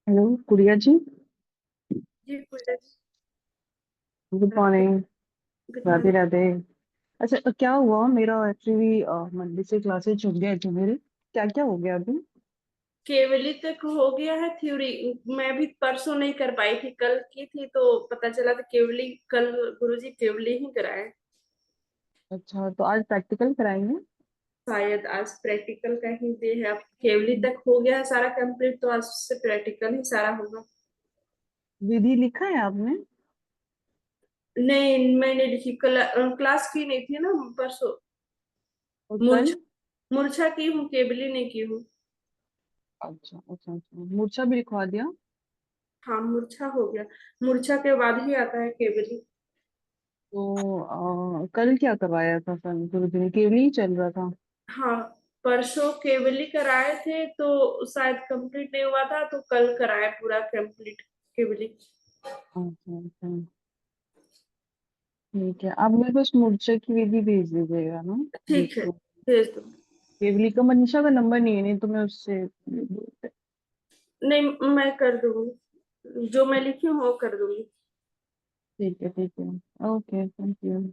Hello Gudiya ji. जी पूजा ji. Good morning. Good Radhe morning. Radhe. अच्छा, क्या हुआ मेरा एक्चुअली मंडे से क्लासेस छूट गए थे मेरे। क्या क्या हो गया अभी? केवली तक हो गया है थ्योरी। मैं भी परसों नहीं कर पाई थी, कल की थी तो पता चला था केवली कल गुरुजी केवली ही कराए। अच्छा, तो आज प्रैक्टिकल कराएंगे। शायद आज प्रैक्टिकल का ही डे है। अब केवली तक हो गया है सारा कंप्लीट, तो आज से प्रैक्टिकल ही सारा होगा। विधि लिखा है आपने? नहीं, मैंने लिखी कल। क्लास की नहीं थी ना परसों। और कल? मूर्छा मूर्छा की हूँ, केवली नहीं की हूँ। अच्छा अच्छा अच्छा, मूर्छा भी लिखवा दिया। हाँ, मूर्छा हो गया। मूर्छा के बाद ही आता है केवली। तो कल क्या करवाया था सर गुरुजी ने? केवल ही चल रहा था। हाँ, परसों केवली कराए थे तो शायद कंप्लीट नहीं हुआ था, तो कल कराए पूरा कंप्लीट केवली। अच्छा अच्छा, ठीक है। आप मेरे पास मूर्छा की विधि भेज दीजिएगा ना। ठीक है, देखो, भेज दो। केवली का मनीषा का नंबर नहीं है, नहीं तो मैं उससे। नहीं, मैं कर दूंगी, जो मैं लिखी हूँ वो कर दूंगी। ठीक है ठीक है। Okay, thank you.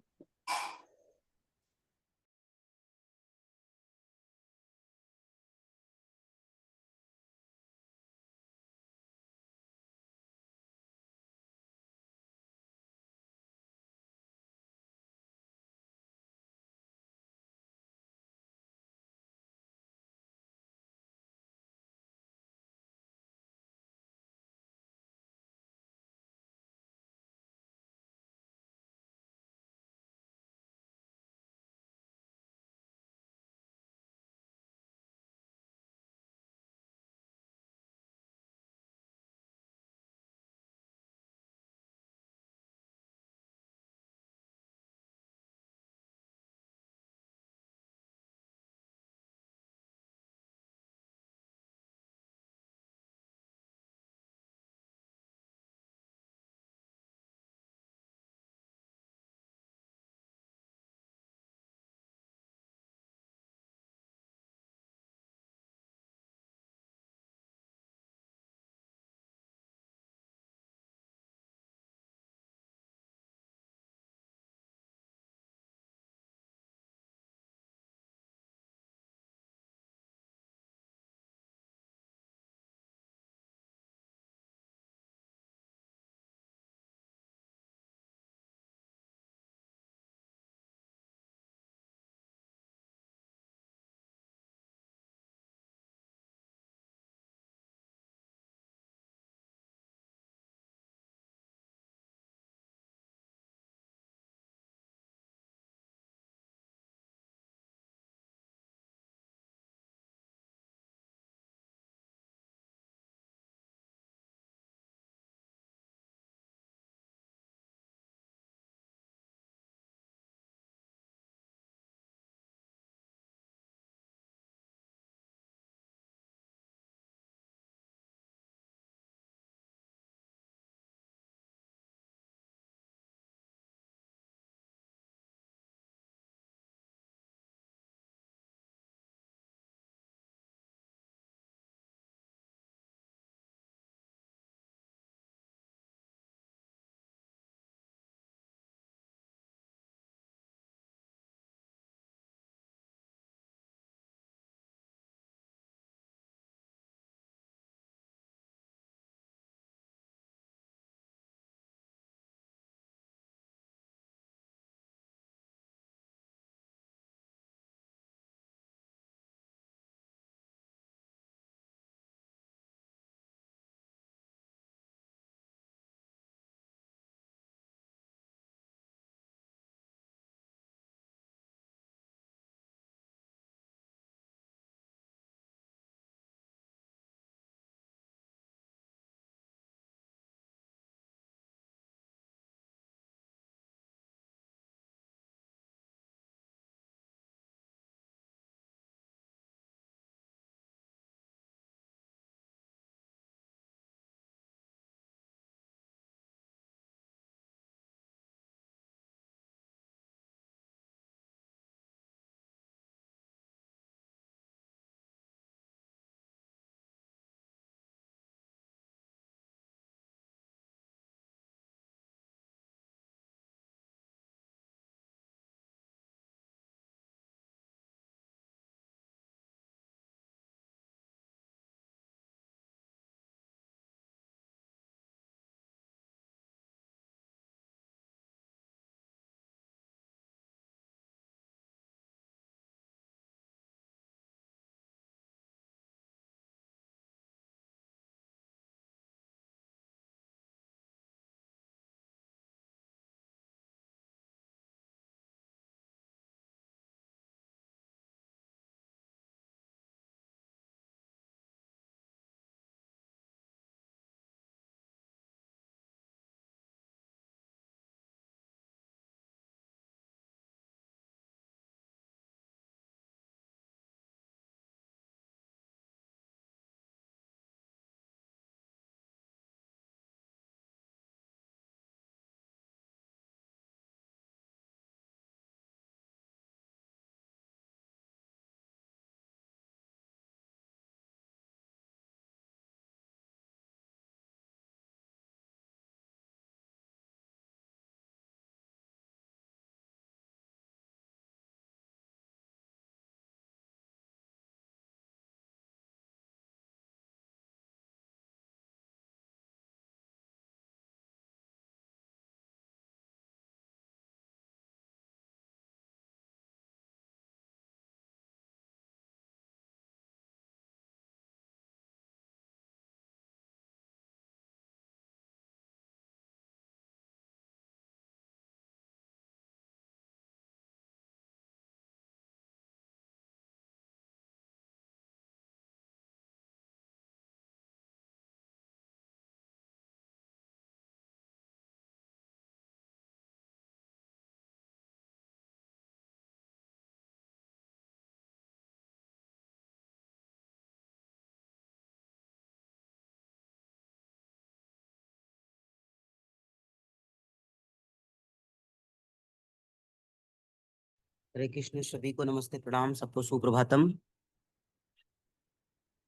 Hare Krishna, सभी को नमस्ते, प्रणाम, सबको सुप्रभातम।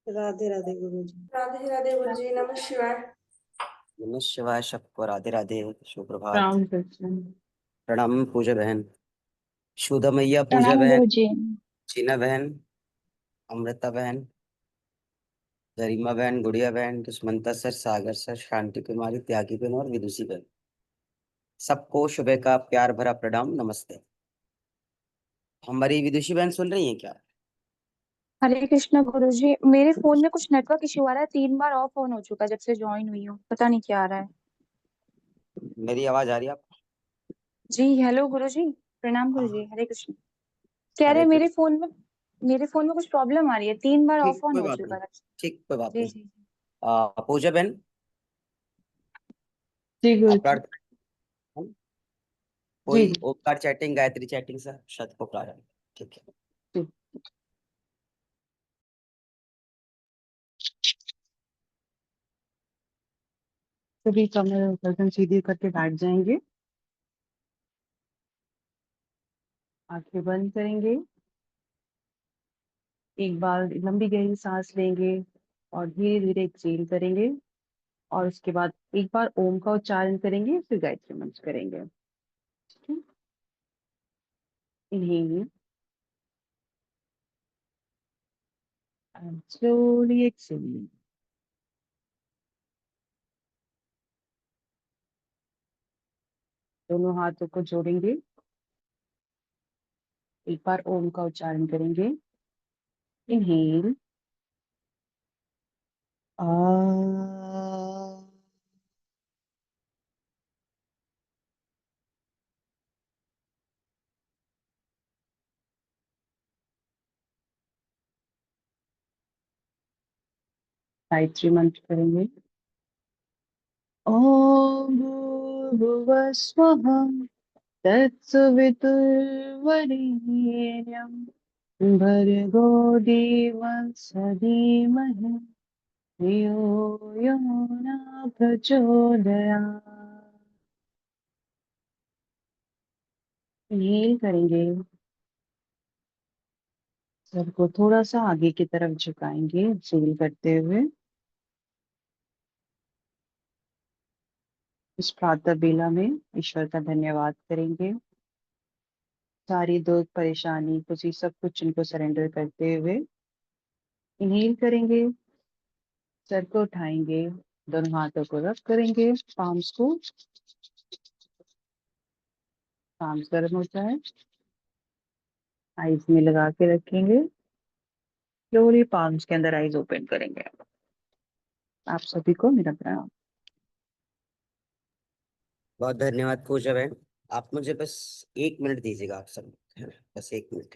राधे राधे गुरु जी। राधे राधे गुरु जी, नमः शिवाय। नमः शिवाय, सबको राधे राधे, सुप्रभात। राम कृष्ण। प्रणाम पूजा बहन, सुधा मैया, पूजा प्रणाम बहन, गुरुजी। चीना बहन, अमृता बहन, गरिमा बहन, गुड़िया बहन, दुष्मंता सर, सागर सर, शांति कुमारी, त्यागी बहन और विदुषी बहन, सबको सुबह का प्यार भरा प्रणाम, नमस्ते। हमारी विदुषी बहन सुन रही हैं क्या? हरे कृष्ण गुरुजी, मेरे फोन में कुछ नेटवर्क इश्यू आ रहा है। 3 बार ऑफ ऑन हो चुका है जब से ज्वाइन हुई हूँ, पता नहीं क्या आ रहा है। मेरी आवाज आ रही है आपको? जी हेलो गुरुजी। प्रणाम गुरुजी, हाँ। हरे कृष्ण। कह रहे हरे मेरे कृष्ण। फोन में मेरे फोन में कुछ प्रॉब्लम आ रही है। 3 बार ठीक, ऑफ ऑन कोई हो बात चुका नहीं। है। ठीक, कोई बात जी नहीं। जी जी। पूजा बहन, जी गुरु आप जी। प्रार्थना, जी कोई Omkar chatting, Gayatri chatting sir, शत को प्रारंभ। ठीक है। जी। सभी कमर गर्दन सीधी करके बैठ जाएंगे, आंखें बंद करेंगे, एक बार लंबी गहरी सांस लेंगे और धीरे धीरे एक्सहेल करेंगे, और उसके बाद एक बार ओम का उच्चारण करेंगे, फिर गायत्री मंत्र करेंगे। Inhale and slowly exhale. दोनों हाथों को जोड़ेंगे, एक बार ओम का उच्चारण करेंगे। इनहेल, आ, गायत्री मंत्र करेंगे। ओम भूर्भुवः स्वः तत्सवितुर्वरेण्यं भर्गो देवस्य धीमहि धियो यो न प्रचोदयात्। इनहेल करेंगे, सर को थोड़ा सा आगे की तरफ झुकाएंगे, एक्सहेल करते हुए। इस प्रातः बेला में ईश्वर का धन्यवाद करेंगे, सारी दुख परेशानी खुशी सब कुछ इनको सरेंडर करते हुए। इनहेल करेंगे, सर को उठाएंगे, दोनों हाथों को रब करेंगे, पाम्स को, पाम्स गर्म होता है, आईज में लगा के रखेंगे, स्लोली पाम्स के अंदर आईज ओपन करेंगे। आप सभी को मेरा प्रणाम। बहुत धन्यवाद पूजा बहन। आप मुझे बस 1 मिनट दीजिएगा, आप सब, बस 1 मिनट।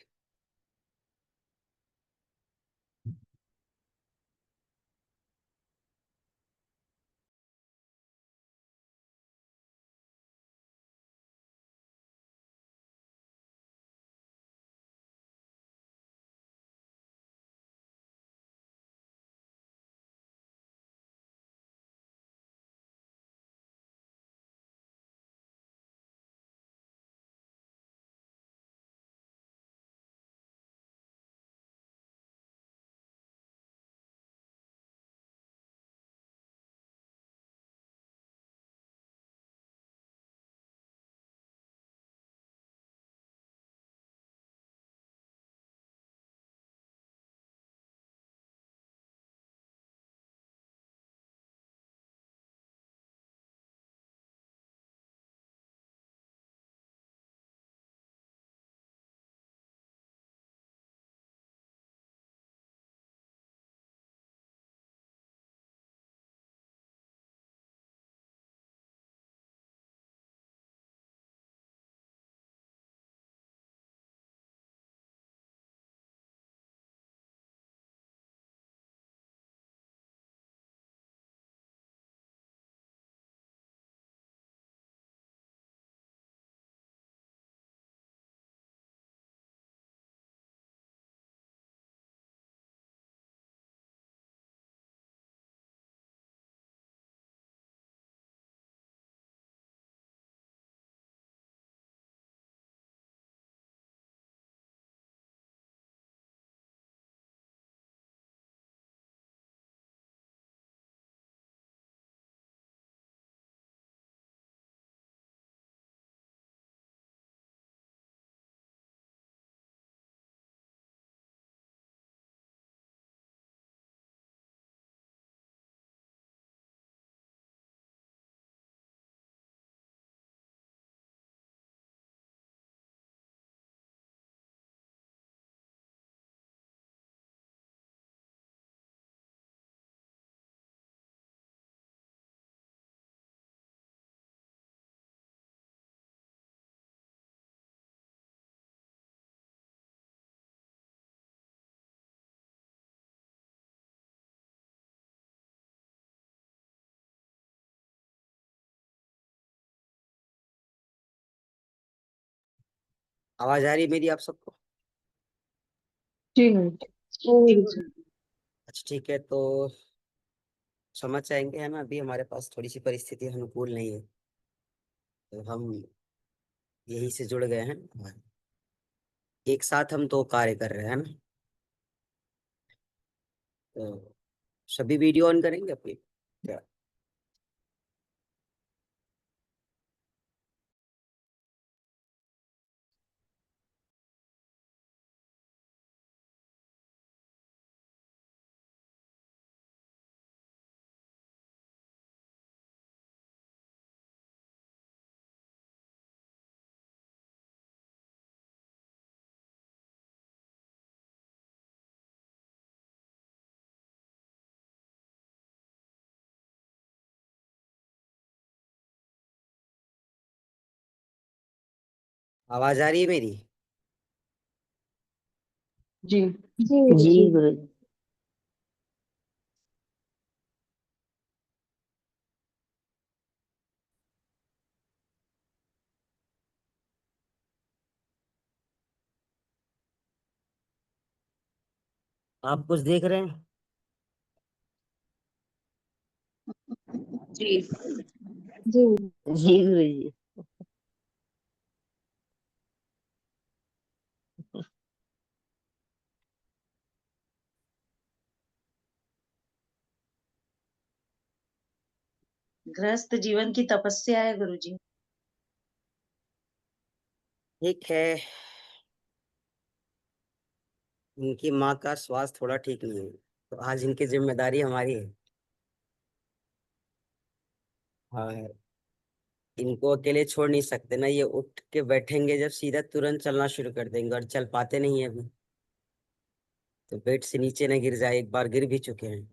आवाज आ रही है मेरी आप सबको? जी गुरुजी। अच्छा ठीक है, तो समझ जाएंगे है ना। अभी हमारे पास थोड़ी सी परिस्थिति अनुकूल नहीं है, तो हम यहीं से जुड़ गए हैं और एक साथ हम दो कार्य कर रहे हैं ना। तो सभी वीडियो ऑन करेंगे अपनी क्या? आवाज आ रही है मेरी? जी जी गुरु। आप कुछ देख रहे हैं? जी जी जी गुरु जी। गृहस्थ जीवन की तपस्या है गुरु जी। ठीक है, इनकी माँ का स्वास्थ्य थोड़ा ठीक नहीं है, तो आज इनकी जिम्मेदारी हमारी है। और इनको अकेले छोड़ नहीं सकते ना, ये उठ के बैठेंगे जब सीधा तुरंत चलना शुरू कर देंगे, और चल पाते नहीं है अभी। तो बेड से नीचे न गिर जाए, एक बार गिर भी चुके हैं,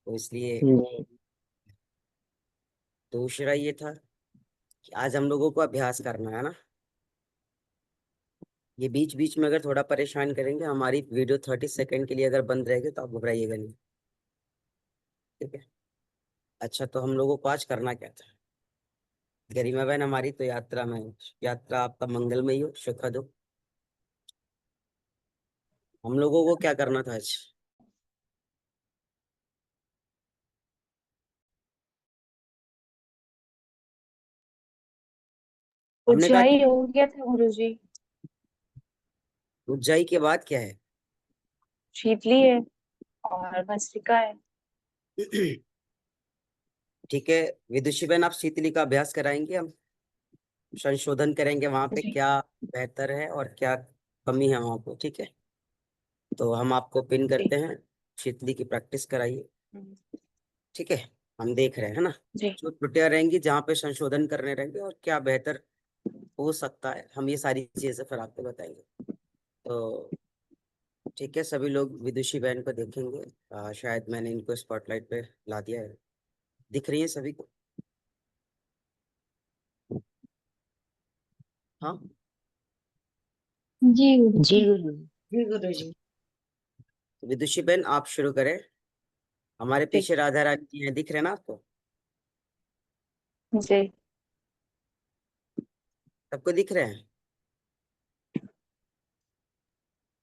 तो इसलिए। दूसरा ये था कि आज हम लोगों को अभ्यास करना है ना। ये बीच बीच में अगर थोड़ा परेशान करेंगे, हमारी वीडियो 30 सेकंड के लिए अगर बंद रहेगी तो आप घबराइएगा नहीं, ठीक है? अच्छा, तो हम लोगों को आज करना क्या था? गरिमा बहन हमारी तो यात्रा में, यात्रा आपका मंगलमय हो, सुखद हो। हम लोगों को क्या करना था आज? हमने कहा ऊंचाई कि हो गया था गुरु जी। ऊंचाई के बाद क्या है? शीतली है और भस्त्रिका है। ठीक है, विदुषी बहन आप शीतली का अभ्यास कराएंगे, हम संशोधन करेंगे वहां पे जी क्या बेहतर है और क्या कमी है वहां पे, ठीक है? तो हम आपको पिन जी करते हैं, शीतली की प्रैक्टिस कराइए, ठीक है? हम देख रहे हैं ना, जी जो त्रुटियां रहेंगी जहाँ पे संशोधन करने रहेंगे और क्या बेहतर हो सकता है, हम ये सारी चीजें फिर आपको बताएंगे। तो ठीक है, सभी लोग विदुषी बहन को देखेंगे। शायद मैंने इनको स्पॉटलाइट पे ला दिया है, दिख रही है सभी को? हाँ। जी गुरु जी गुरु जी गुरु अच्छा, जी। तो विदुषी बहन आप शुरू करें। हमारे जी पीछे राधा रानी जी हैं, दिख रहे हैं ना आपको? जी सबको दिख रहे हैं?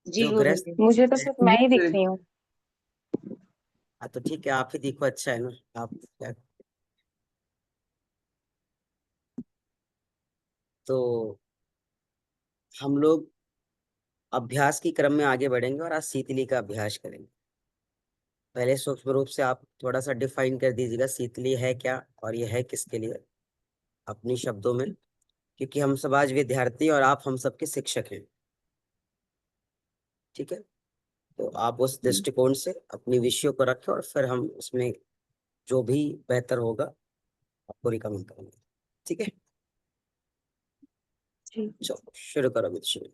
जी जो गुरु ग्रस्त जी। मुझे तो है। सिर्फ मैं ही दिख रही हूँ। हाँ तो ठीक है, आप ही दिखो, अच्छा है ना। आप क्या, तो हम लोग अभ्यास की क्रम में आगे बढ़ेंगे और आज शीतली का अभ्यास करेंगे। पहले सूक्ष्म रूप से आप थोड़ा सा डिफाइन कर दीजिएगा शीतली है क्या और ये है किसके लिए, अपनी शब्दों में, क्योंकि हम सब आज विद्यार्थी और आप हम सबके शिक्षक हैं, ठीक है? तो आप उस दृष्टिकोण से अपनी विषयों को रखें और फिर हम उसमें जो भी बेहतर होगा आपको रिकमेंड करेंगे, ठीक है? जी चलो शुरू करो विषय।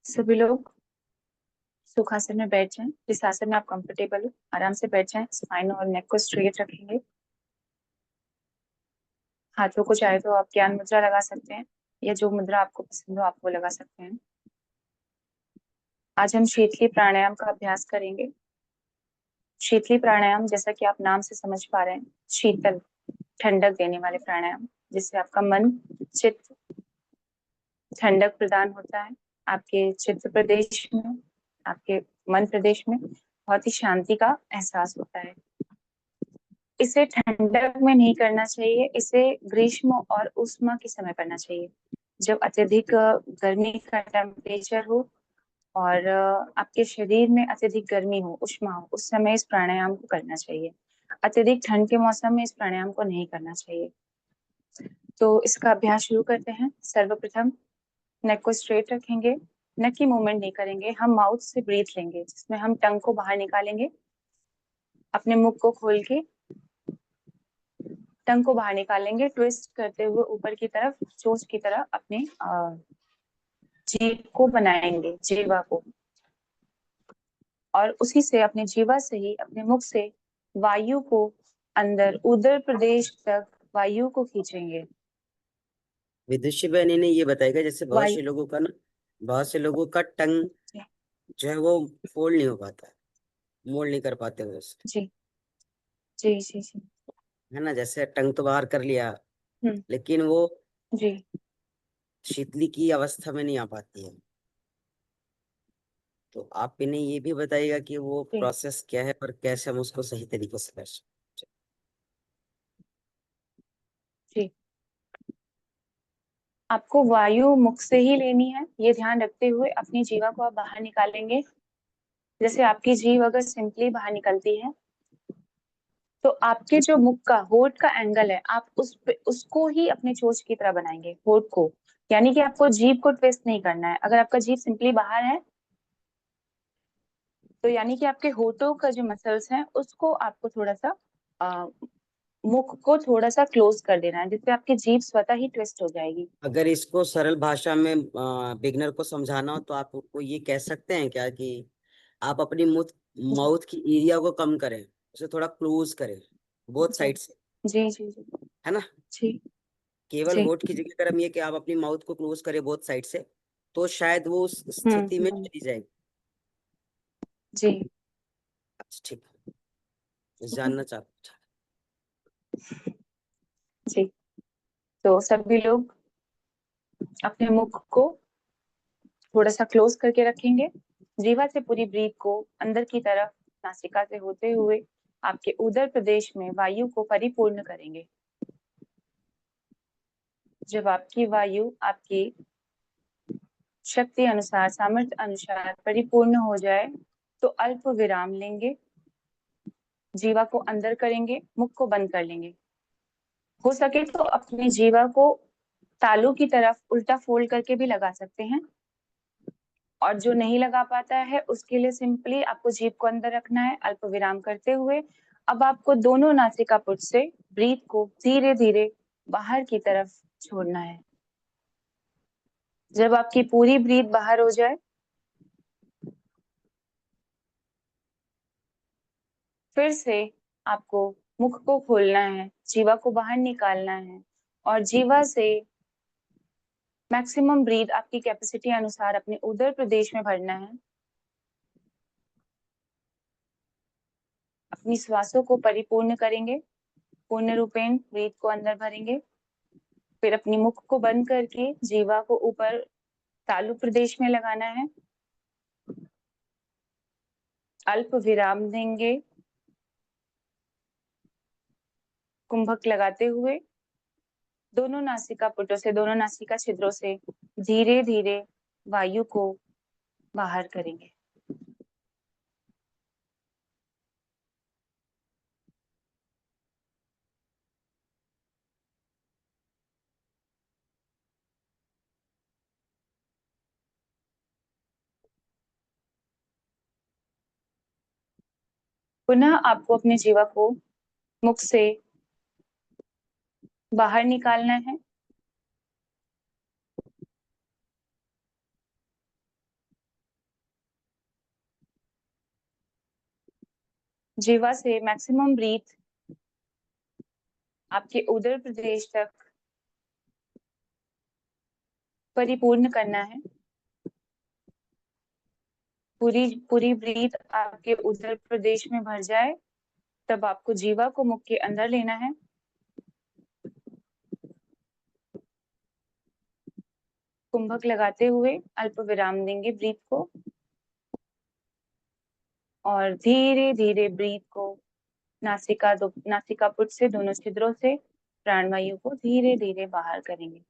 सभी लोग सुखासन में बैठ जाएं। जिस आसन में आप कंफर्टेबल हो आराम से बैठ जाएं। स्पाइन और नेक को स्ट्रेट रखेंगे। हाथों को चाहे तो आप ज्ञान मुद्रा लगा सकते हैं या जो मुद्रा आपको पसंद हो आप वो लगा सकते हैं। आज हम शीतली प्राणायाम का अभ्यास करेंगे। शीतली प्राणायाम जैसा कि आप नाम से समझ पा रहे हैं, शीतल ठंडक देने वाले प्राणायाम। जिससे आपका मन चित्त ठंडक प्रदान होता है। आपके चित्त प्रदेश में, आपके मन प्रदेश में बहुत ही शांति का एहसास होता है। इसे ठंडक में नहीं करना चाहिए, इसे ग्रीष्म और उष्मा के समय करना चाहिए, जब अत्यधिक गर्मी का टेम्परेचर हो और आपके शरीर में अत्यधिक गर्मी हो, उष्मा हो, उस समय इस प्राणायाम को करना चाहिए। अत्यधिक ठंड के मौसम में इस प्राणायाम को नहीं करना चाहिए। तो इसका अभ्यास शुरू करते हैं। सर्वप्रथम नेक को स्ट्रेट रखेंगे, नेक की मूवमेंट नहीं करेंगे, हम माउथ से ब्रीथ लेंगे, जिसमें हम टंग को बाहर निकालेंगे, अपने मुख को खोल के टंग को बाहर निकालेंगे, ट्विस्ट करते हुए ऊपर की तरफ चोंच की तरह अपने जीभ को बनाएंगे, जीवा को, और उसी से अपने जीवा से ही अपने मुख से वायु को अंदर उदर प्रदेश तक वायु को खींचेंगे। विदुषी बहनी ने ये बताएगा, जैसे बहुत से लोगों का ना, बहुत से लोगों का टंग जो है वो फोल्ड नहीं हो पाता है, मोल्ड नहीं कर पाते वो उससे, जी जी जी जी है ना। जैसे टंग तो बाहर कर लिया, हम्म, लेकिन वो जी शीतली की अवस्था में नहीं आ पाती है। तो आप इन्हें ये भी बताइएगा कि वो जी प्रोसेस क्या है और कैसे हम उसको सही तरीके से कर सकते जी। आपको वायु मुख से ही लेनी है, ये ध्यान रखते हुए अपनी जीवा को आप बाहर निकालेंगे। जैसे आपकी जीभ अगर सिंपली बाहर निकलती है, तो आपके जो मुख का होठ का एंगल है, आप उसको ही अपने चोंच की तरह बनाएंगे, होठ को। यानी कि आपको जीभ को ट्विस्ट नहीं करना है। अगर आपका जीभ सिंपली बाहर है, तो यानी कि आपके होठों का जो मसल्स हैं उसको आपको थोड़ा सा अ, मुख को थोड़ा सा क्लोज कर देना है, जिससे आपकी जीभ स्वतः ही ट्विस्ट हो जाएगी। अगर इसको सरल भाषा में बिगनर को समझाना हो तो आप उसको ये कह सकते हैं क्या कि आप अपनी जी माउथ की एरिया को कम करें, उसे थोड़ा क्लोज करें बोथ जी साइड से, जी जी जी है ना। जी केवल जी होठ की जगह अगर हम ये कि आप अपनी माउथ को क्लोज करें बोथ साइड से, तो शायद वो उस स्थिति में हम्म, चली जाएगी। जी अच्छा, ठीक है, जानना चाहता। जी। तो सभी लोग अपने मुख को थोड़ा सा क्लोज करके रखेंगे। जीवा से पूरी ब्रीथ को अंदर की तरफ नासिका से होते हुए आपके उदर प्रदेश में वायु को परिपूर्ण करेंगे। जब आपकी वायु आपकी शक्ति अनुसार, सामर्थ्य अनुसार परिपूर्ण हो जाए, तो अल्प विराम लेंगे, जीवा को अंदर करेंगे, मुख को बंद कर लेंगे। हो सके तो अपनी जीवा को तालू की तरफ उल्टा फोल्ड करके भी लगा सकते हैं, और जो नहीं लगा पाता है उसके लिए सिंपली आपको जीभ को अंदर रखना है, अल्प विराम करते हुए। अब आपको दोनों नासिका पुट से ब्रीथ को धीरे धीरे बाहर की तरफ छोड़ना है। जब आपकी पूरी ब्रीथ बाहर हो जाए, फिर से आपको मुख को खोलना है, जीवा को बाहर निकालना है, और जीवा से मैक्सिमम ब्रीथ आपकी कैपेसिटी अनुसार अपने उदर प्रदेश में भरना है। अपनी श्वासों को परिपूर्ण करेंगे, पूर्ण रूपेण ब्रीथ को अंदर भरेंगे। फिर अपनी मुख को बंद करके जीवा को ऊपर तालु प्रदेश में लगाना है, अल्प विराम देंगे, कुंभक लगाते हुए दोनों नासिका पुटों से, दोनों नासिका छिद्रों से धीरे धीरे वायु को बाहर करेंगे। पुनः आपको अपने जीवा को मुख से बाहर निकालना है। जीवा से मैक्सिमम ब्रीथ आपके उदर प्रदेश तक परिपूर्ण करना है। पूरी पूरी ब्रीथ आपके उदर प्रदेश में भर जाए, तब आपको जीवा को मुख के अंदर लेना है। कुंभक लगाते हुए अल्प विराम देंगे ब्रीथ को, और धीरे धीरे ब्रीथ को नासिकापुट से दोनों छिद्रों से प्राणवायु को धीरे धीरे बाहर करेंगे।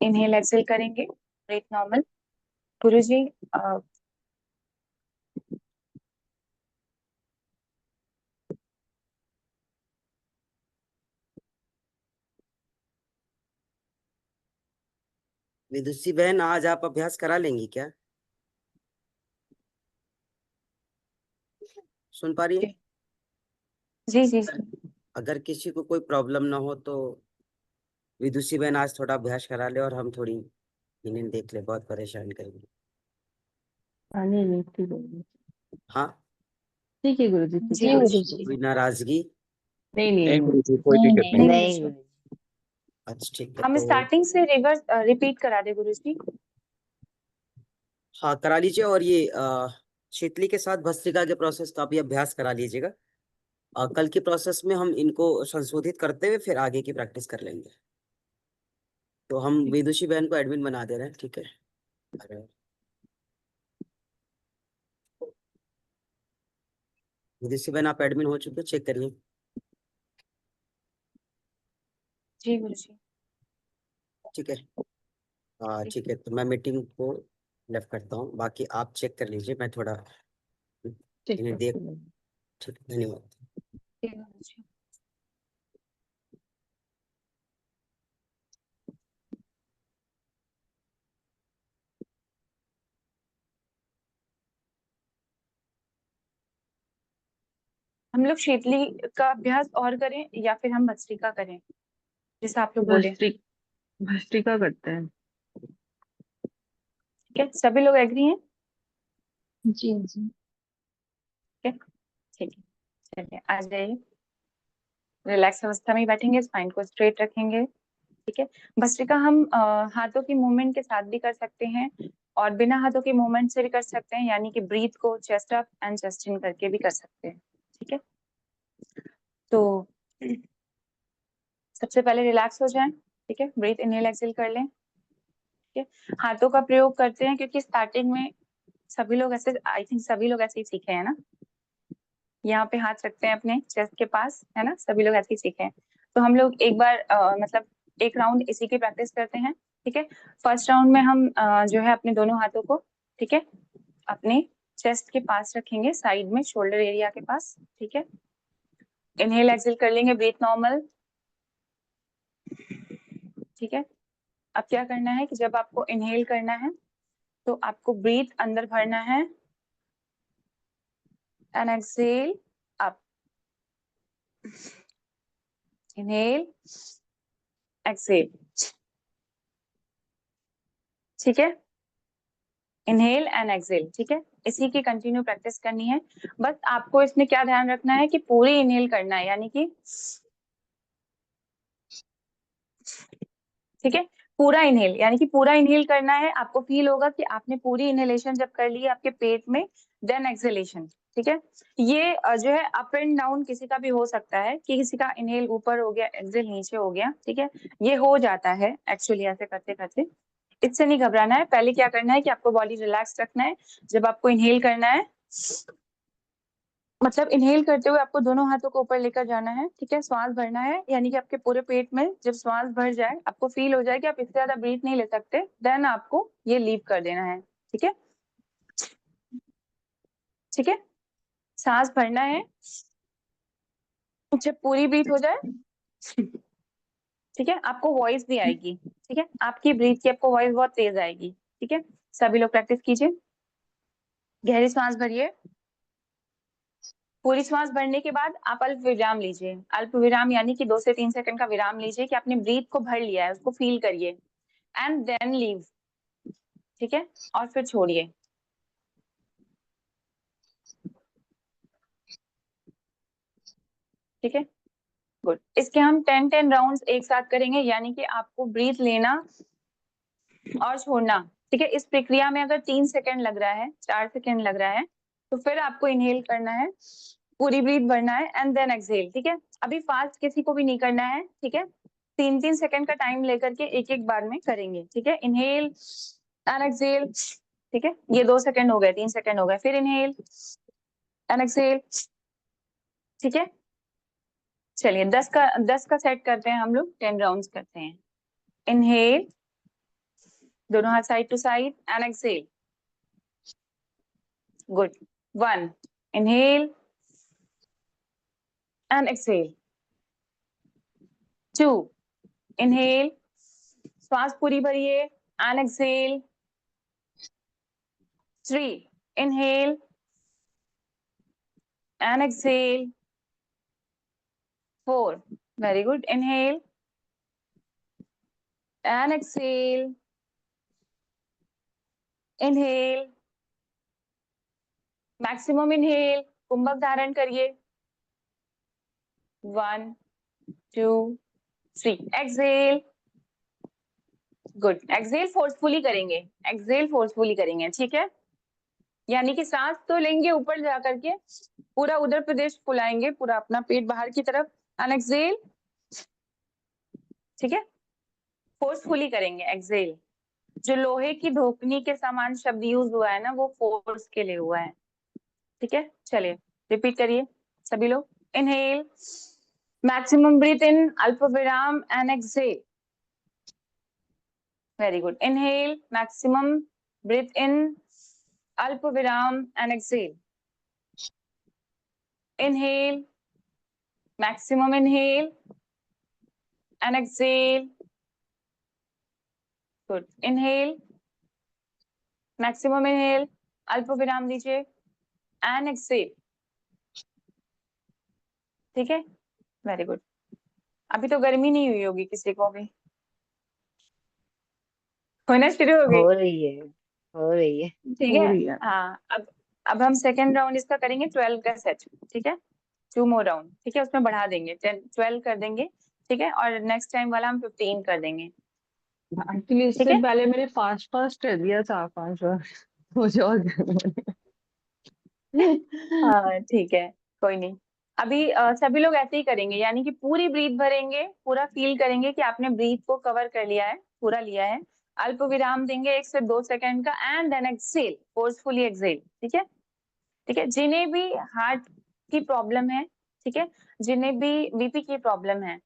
इनहेल एक्सेल करेंगे, ब्रीथ नॉर्मल। गुरुजी विदुषी बहन, आज आप अभ्यास करा लेंगी क्या? सुन पा रही है? जी जी अगर किसी को कोई प्रॉब्लम ना हो तो विदुषी बहन आज थोड़ा अभ्यास करा ले और हम थोड़ी इन्हें देख ले, बहुत परेशान करेंगे। नहीं नहीं ठीक है, हाँ, ठीक है गुरुजी, ठीक जी है। गुरुजी। कोई नाराजगी? नहीं नहीं नहीं गुरुजी, कोई दिक्कत नहीं। नहीं नहीं गुरुजी। अच्छा ठीक है, हम तो स्टार्टिंग से रिवर्स रिपीट करा दे गुरुजी। हाँ करा लीजिए। और ये शीतली के साथ भस्त्रिका के प्रोसेस का भी अभ्यास करा लीजिएगा। कल की प्रोसेस में हम इनको संशोधित करते हुए फिर आगे की प्रैक्टिस कर लेंगे। तो हम विदुषी बहन को एडमिन बना दे रहे हैं, ठीक है? विदुषी बहन आप एडमिन हो चुके, चेक करिए। जी गुरुजी। ठीक है, ठीक है, तो मैं मीटिंग को लेफ्ट करता हूँ, बाकी आप चेक कर लीजिए, मैं थोड़ा ठीक इन्हें है। देख। ठीक है, धन्यवाद। ठीक है गुरुजी। हम लोग शीतली का अभ्यास और करें या फिर हम भस्त्रिका करें, जैसे आप लोग बोले। भस्त्रिका करते हैं। ठीक है, सभी लोग एग्री हैं? जी जी। ठीक है, चलिए आ जाइए। रिलैक्स अवस्था में ही बैठेंगे, स्पाइन को स्ट्रेट रखेंगे। ठीक है, भस्त्रिका हम हाथों की मूवमेंट के साथ भी कर सकते हैं और बिना हाथों के मूवमेंट से भी कर सकते हैं, यानी कि ब्रीथ को चेस्ट अप एंड चेस्ट इन करके भी कर सकते हैं। ठीक है, तो सबसे पहले रिलैक्स हो जाएं। ठीक है, ब्रीथ इनहेल एक्सेल कर लें। ठीक है, हाथों का प्रयोग करते हैं क्योंकि स्टार्टिंग में सभी लोग ऐसे, आई थिंक सभी लोग ऐसे ही सीखे हैं ना। यहाँ पे हाथ रखते हैं अपने चेस्ट के पास, है ना, सभी लोग ऐसे ही सीखे हैं। तो हम लोग एक बार मतलब एक राउंड इसी की प्रैक्टिस करते हैं। ठीक है, फर्स्ट राउंड में हम जो है अपने दोनों हाथों को, ठीक है, अपने चेस्ट के पास रखेंगे, साइड में शोल्डर एरिया के पास। ठीक है, इनहेल एक्सेल कर लेंगे, ब्रीथ नॉर्मल। ठीक है, अब क्या करना है कि जब आपको इनहेल करना है तो आपको ब्रीथ अंदर भरना है and exhale up. Inhale exhale. ठीक है, इनहेल एंड एक्सेल। ठीक है, इसी की कंटिन्यू प्रैक्टिस करनी है। बस आपको इसमें क्या ध्यान रखना है कि पूरी इनहेल करना है, यानी कि ठीक है, पूरा इनहेल, यानी कि पूरा इनहेल करना है। आपको फील होगा कि आपने पूरी इनहेलेशन जब कर ली है आपके पेट में, देन एक्सेलेशन। ठीक है, ये जो है अप एंड डाउन किसी का भी हो सकता है कि किसी का इनहेल ऊपर हो गया, एक्सेल नीचे हो गया। ठीक है, ये हो जाता है एक्चुअली ऐसे करते करते, इससे नहीं घबराना है। पहले क्या करना है कि आपको बॉडी रिलैक्स रखना है। जब आपको इनहेल करना है, मतलब इनहेल करते हुए आपको दोनों हाथों को ऊपर लेकर जाना है। ठीक है, श्वास भरना है, यानी कि आपके पूरे पेट में जब श्वास भर जाए, आपको फील हो जाए कि आप इससे ज्यादा ब्रीथ नहीं ले सकते, देन आपको ये लीव कर देना है। ठीक है, ठीक है, सांस भरना है जब पूरी ब्रीथ हो जाए। ठीक है, आपको वॉइस भी आएगी। ठीक है, आपकी ब्रीथ की आपको वॉइस बहुत तेज आएगी। ठीक है, सभी लोग प्रैक्टिस कीजिए। गहरी सांस भरिए। पूरी सांस भरने के बाद आप अल्प विराम लीजिए। अल्प विराम यानी कि 2 से 3 सेकंड का विराम लीजिए कि आपने ब्रीथ को भर लिया है, उसको फील करिए एंड देन लीव। ठीक है, और फिर छोड़िए। ठीक है, गुड। इसके हम 10 राउंड्स एक साथ करेंगे, यानी कि आपको ब्रीथ लेना और छोड़ना। ठीक है, इस प्रक्रिया में अगर 3 सेकंड लग रहा है, 4 सेकंड लग रहा है, तो फिर आपको इनहेल करना है, पूरी ब्रीथ भरना है एंड देन एक्सहेल। ठीक है, अभी फास्ट किसी को भी नहीं करना है। ठीक है, 3-3 सेकंड का टाइम लेकर के एक एक बार में करेंगे। ठीक है, इनहेल एंड एक्सहेल। ठीक है, ये 2 सेकंड हो गए, 3 सेकंड हो गए, फिर इनहेल एंड एक्सहेल। ठीक है, चलिए 10 का सेट करते हैं हम लोग, 10 राउंड्स करते हैं। इनहेल, दोनों हाथ side to side and exhale. Good. 1, inhale and exhale. 2, inhale, श्वास पूरी भरिए and exhale. 3, inhale and exhale. 4, very good, inhale and exhale. Inhale, maximum inhale, कुंभक धारण करिए। 1, 2, 3, exhale. गुड, एक्सहेल फोर्सफुली करेंगे, एक्सहेल फोर्सफुली करेंगे। ठीक है, यानी कि सांस तो लेंगे ऊपर जा करके, पूरा उदर प्रदेश फुलाएंगे, पूरा अपना पेट बाहर की तरफ एंड एक्सहेल। ठीक है, फोर्सफुली करेंगे एक्सहेल। जो लोहे की धोकनी के समान शब्द यूज हुआ है ना, वो फोर्स के लिए हुआ है। ठीक है, चलिए रिपीट करिए सभी लोग। इनहेल, मैक्सिमम ब्रीथ इन, अल्प विराम and exhale. Very good, inhale, maximum breathe in, अल्प विराम and exhale. Inhale, maximum inhale and exhale. Good. Inhale, maximum inhale, अल्प विराम दीजिए and exhale. ठीक है, वेरी गुड। अभी तो गर्मी नहीं हुई होगी किसी को भी, होना शुरू हो गई। हो रही है, हो रही है। ठीक हो है, रही है। हाँ, अब हम सेकेंड राउंड इसका करेंगे 12 का सेट। ठीक है, 2 मोर राउंड। ठीक है, उसमें बढ़ा देंगे, 12 कर देंगे। ठीक है, और नेक्स्ट टाइम वाला हम 15 कर देंगे। एक्चुअली ठीक इससे है, पहले मैंने फास्ट फास्ट कर दिया 4-5 बार। मुझे और हाँ ठीक है, कोई नहीं। अभी सभी लोग ऐसे ही करेंगे, यानी कि पूरी ब्रीथ भरेंगे, पूरा फील करेंगे कि आपने ब्रीथ को कवर कर लिया है, पूरा लिया है। अल्प विराम देंगे 1 से 2 सेकंड का and then exhale, forcefully exhale. ठीक है, ठीक है, जिन्हें भी हार्ट की प्रॉब्लम है, ठीक है, जिन्हें भी बीपी की प्रॉब्लम है,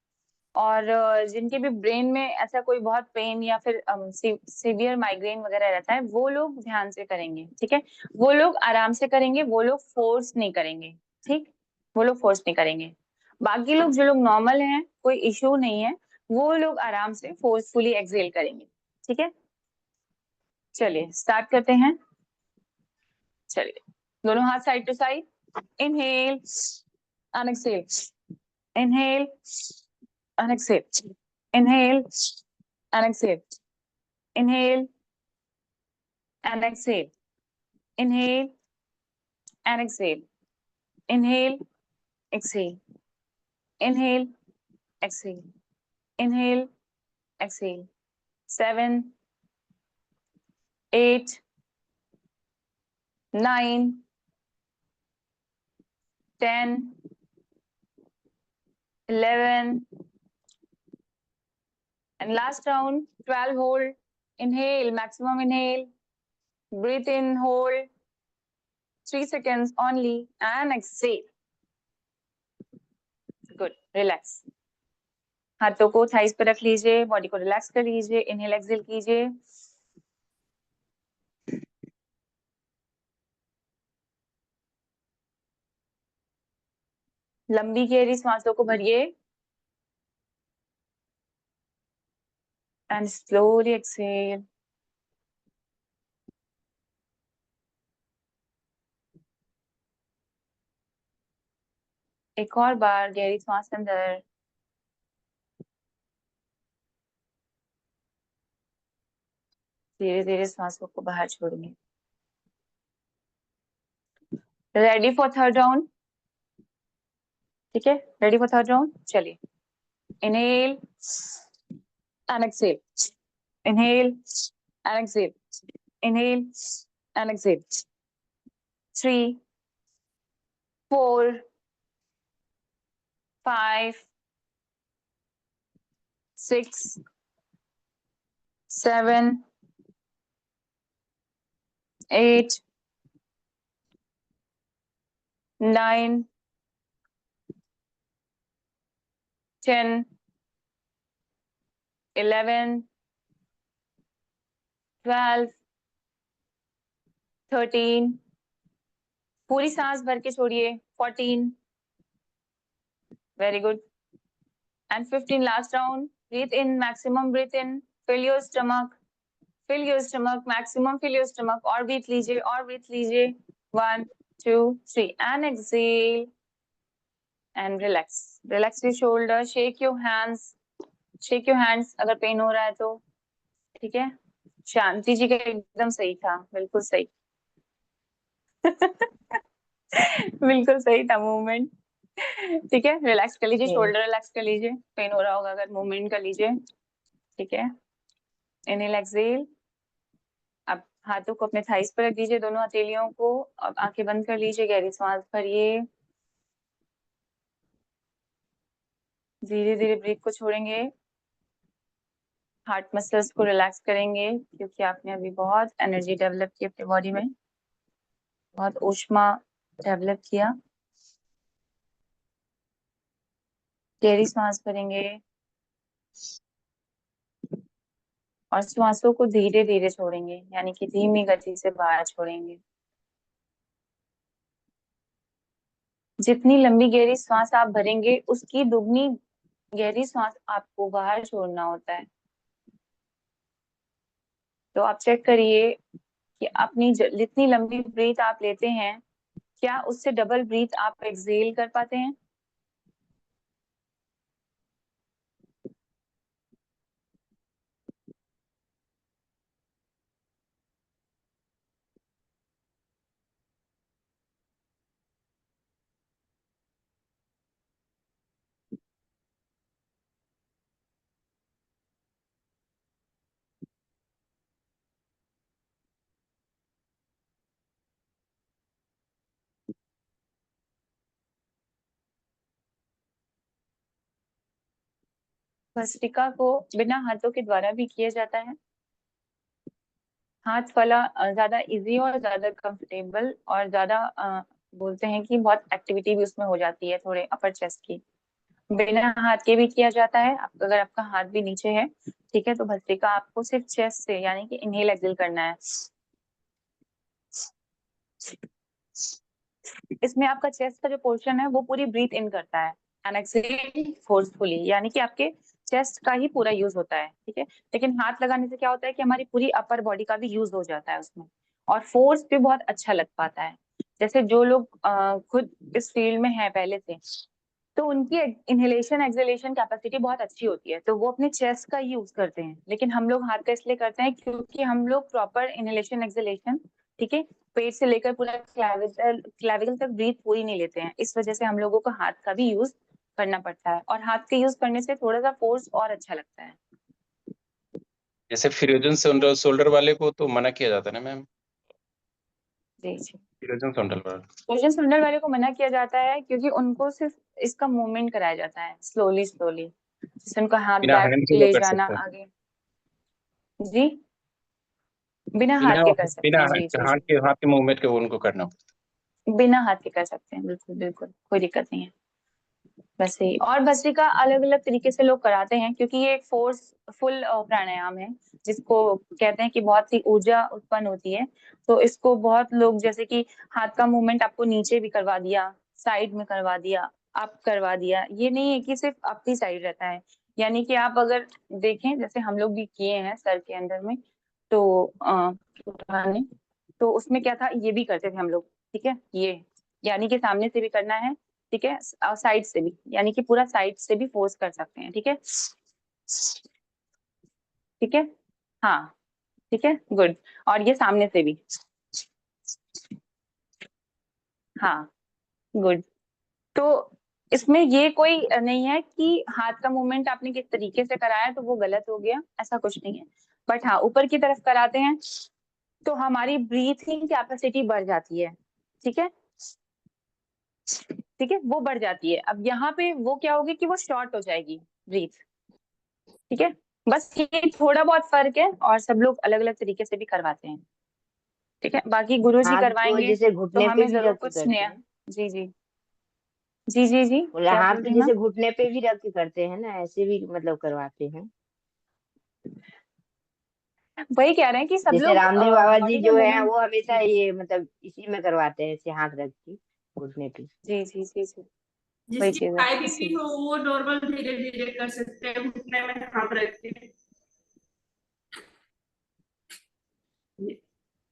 और जिनके भी ब्रेन में ऐसा कोई बहुत पेन या फिर सीवियर माइग्रेन वगैरह रहता है, वो लोग ध्यान से करेंगे। ठीक है, वो लोग आराम से करेंगे, वो लोग फोर्स नहीं करेंगे। ठीक, वो लोग फोर्स नहीं करेंगे। बाकी लोग, जो लोग नॉर्मल हैं, कोई इश्यू नहीं है, वो लोग आराम से फोर्सफुली एक्सहेल करेंगे। ठीक है, चलिए स्टार्ट करते हैं। चलिए, दोनों हाथ side to side, inhale and exhale, inhale and exhale. Inhale and exhale. Inhale and exhale. Inhale and exhale. Inhale, exhale. Inhale, exhale. Inhale, exhale. 7, 8, 9, 10, 11, and last round 12. Hold. Inhale, maximum inhale. Breathe in, hold 3 seconds only and exhale. Good. Relax. हाथों को thighs पे रख लीजिए, body को relax कर लीजिए, inhale exhale कीजिए। लंबी गहरी सांसों को भरिए एंड स्लोली एक्सहेल। एक और बार गहरी सांस अंदर, धीरे धीरे सांसों को बाहर छोड़िए। Ready for third round? ठीक है, रेडी फॉर थर्ड राउंड। चलिए, inhale and exhale, inhale and exhale, inhale and exhale. 3, 4 5 6 7 8 9 10 11 12 13 पूरी सांस भर के छोड़िए 14 very good and 15 last round. Breathe in, maximum breathe in, fill your stomach maximum fill your stomach और breathe लीजिए 1 2 3 and exhale and relax your shoulder, shake your hands अगर pen हो रहा है तो ठीक है। शांति जी का एकदम सही था, बिल्कुल सही बिल्कुल सही था मूवमेंट। ठीक है, रिलैक्स कर लीजिए, शोल्डर रिलैक्स कर लीजिए, पेन हो रहा होगा अगर मूवमेंट कर लीजिए। ठीक है, इनहेल एक्सहेल। अब हाथों को अपने थाइस पर रख दीजिए, दोनों हथेलियों को। अब आंखें बंद कर लीजिए, गहरी सांस भरिए, धीरे धीरे ब्रीथ को छोड़ेंगे। हार्ट मसल्स को रिलैक्स करेंगे क्योंकि आपने अभी बहुत एनर्जी डेवलप की अपनी बॉडी में, बहुत ऊष्मा डेवलप किया। गहरी सांस भरेंगे और श्वासों को धीरे धीरे छोड़ेंगे, यानी कि धीमी गति से बाहर छोड़ेंगे। जितनी लंबी गहरी सांस आप भरेंगे उसकी दुगनी गहरी सांस आपको बाहर छोड़ना होता है। तो आप चेक करिए कि अपनी जितनी लंबी ब्रीथ आप लेते हैं, क्या उससे डबल ब्रीथ आप एक्सहेल कर पाते हैं? भस्त्रिका को बिना हाथों के द्वारा भी किया जाता है। हाथ वाला ज्यादा इजी और ज्यादा कंफर्टेबल और ज्यादा बोलते हैं कि बहुत एक्टिविटी भी उसमें हो जाती है थोड़े अपर चेस्ट की। बिना हाथ के भी किया जाता है, अगर आपका हाथ भी नीचे है, ठीक है, तो भस्त्रिका आपको सिर्फ चेस्ट से यानी कि इनहेल एक्सहेल करना है। इसमें आपका चेस्ट का जो पोर्शन है वो पूरी ब्रीथ इन करता है एंड एक्सहेल फोर्सफुली, यानी कि आपके चेस्ट का ही पूरा यूज होता है। ठीक है, लेकिन हाथ लगाने से क्या होता है कि हमारी पूरी अपर बॉडी का भी यूज हो जाता है उसमें, और फोर्स भी बहुत अच्छा लग पाता है। जैसे जो लोग खुद इस फील्ड में है पहले से, तो उनकी इनहेलेशन एक्सहेलेशन कैपेसिटी बहुत अच्छी होती है, तो वो अपने चेस्ट का यूज करते हैं। लेकिन हम लोग हाथ का इसलिए करते हैं क्योंकि हम लोग प्रॉपर इनहेलेशन एक्सहेलेशन, ठीक है, पेट से लेकर पूरा क्लैविकल तक ब्रीथ पूरी नहीं लेते हैं। इस वजह से हम लोगों को हाथ का भी यूज करना पड़ता है, और हाथ के यूज करने से थोड़ा सा फोर्स और अच्छा लगता है। जैसे फ्रोजन शोल्डर वाले को तो मना किया जाता है ना मैम, जी जी, फ्रोजन शोल्डर वाले। फ्रोजन शोल्डर वाले को मना किया जाता है क्योंकि उनको सिर्फ इसका मूवमेंट कराया जाता है स्लोली स्लोली, जैसे उनका हाथ बिना बैक हैंड के वो ले कर जाना सकते हैं, आगे। जी, बिना हाथ के कर सकते बिना हैं, जी जी जी, हाथ के मूवमेंट के उनको करना होता बिना हाथ के कर सकते हैं, बिल्कुल बिल्कुल, कोई दिक्कत नहीं है। वैसे ही और भस्त्रिका अलग अलग तरीके से लोग कराते हैं क्योंकि ये एक फोर्सफुल प्राणायाम है, जिसको कहते हैं कि बहुत ही ऊर्जा उत्पन्न होती है। तो इसको बहुत लोग, जैसे कि हाथ का मूवमेंट आपको नीचे भी करवा दिया, साइड में करवा दिया, अप करवा दिया, ये नहीं है कि सिर्फ अप ही साइड रहता है। यानी कि आप अगर देखें, जैसे हम लोग भी किए हैं सर के अंदर में, तो पुराने, तो उसमें क्या था, ये भी करते थे हम लोग। ठीक है, ये यानी कि सामने से भी करना है, ठीक है, और साइड से भी, यानी कि पूरा साइड से भी फोर्स कर सकते हैं। ठीक है, ठीक है, हाँ, ठीक है, गुड। और ये सामने से भी, हाँ, गुड। तो इसमें ये कोई नहीं है कि हाथ का मूवमेंट आपने किस तरीके से कराया तो वो गलत हो गया, ऐसा कुछ नहीं है। बट हाँ, ऊपर की तरफ कराते हैं तो हमारी ब्रीथिंग कैपेसिटी बढ़ जाती है। ठीक है, ठीक है, वो बढ़ जाती है। अब यहाँ पे वो क्या होगी कि वो शॉर्ट हो जाएगी ब्रीथ। ठीक है, बस ये थोड़ा बहुत फर्क है और सब लोग अलग अलग तरीके से भी करवाते हैं। ठीक है, बाकी गुरुजी हाथ को करवाएंगे जैसे तो घुटने पे हमें भी जरूर रख के कुछ करते नया। हैं। जी जी जी जी जी, बोला क्या हाथ बोल को रही जैसे मैम? घुटने पे भी रख के करते हैं ना, ऐसे भी मतलब करवाते हैं। वही कह रहे हैं कि सब जैसे लोग रामदेव बाबा जी बॉडी का जो है मूवमेंट। वो हमेशा जी ये मतलब इसी में करवाते हैं, ऐसे हाथ रख के घुटने पे। जी जी जी जी, वही जिसकी चीज है हाई बीपी इसीलिए। हो वो नॉर्मल धीरे धीरे कर सकते हैं, घुटने में हाथ रख के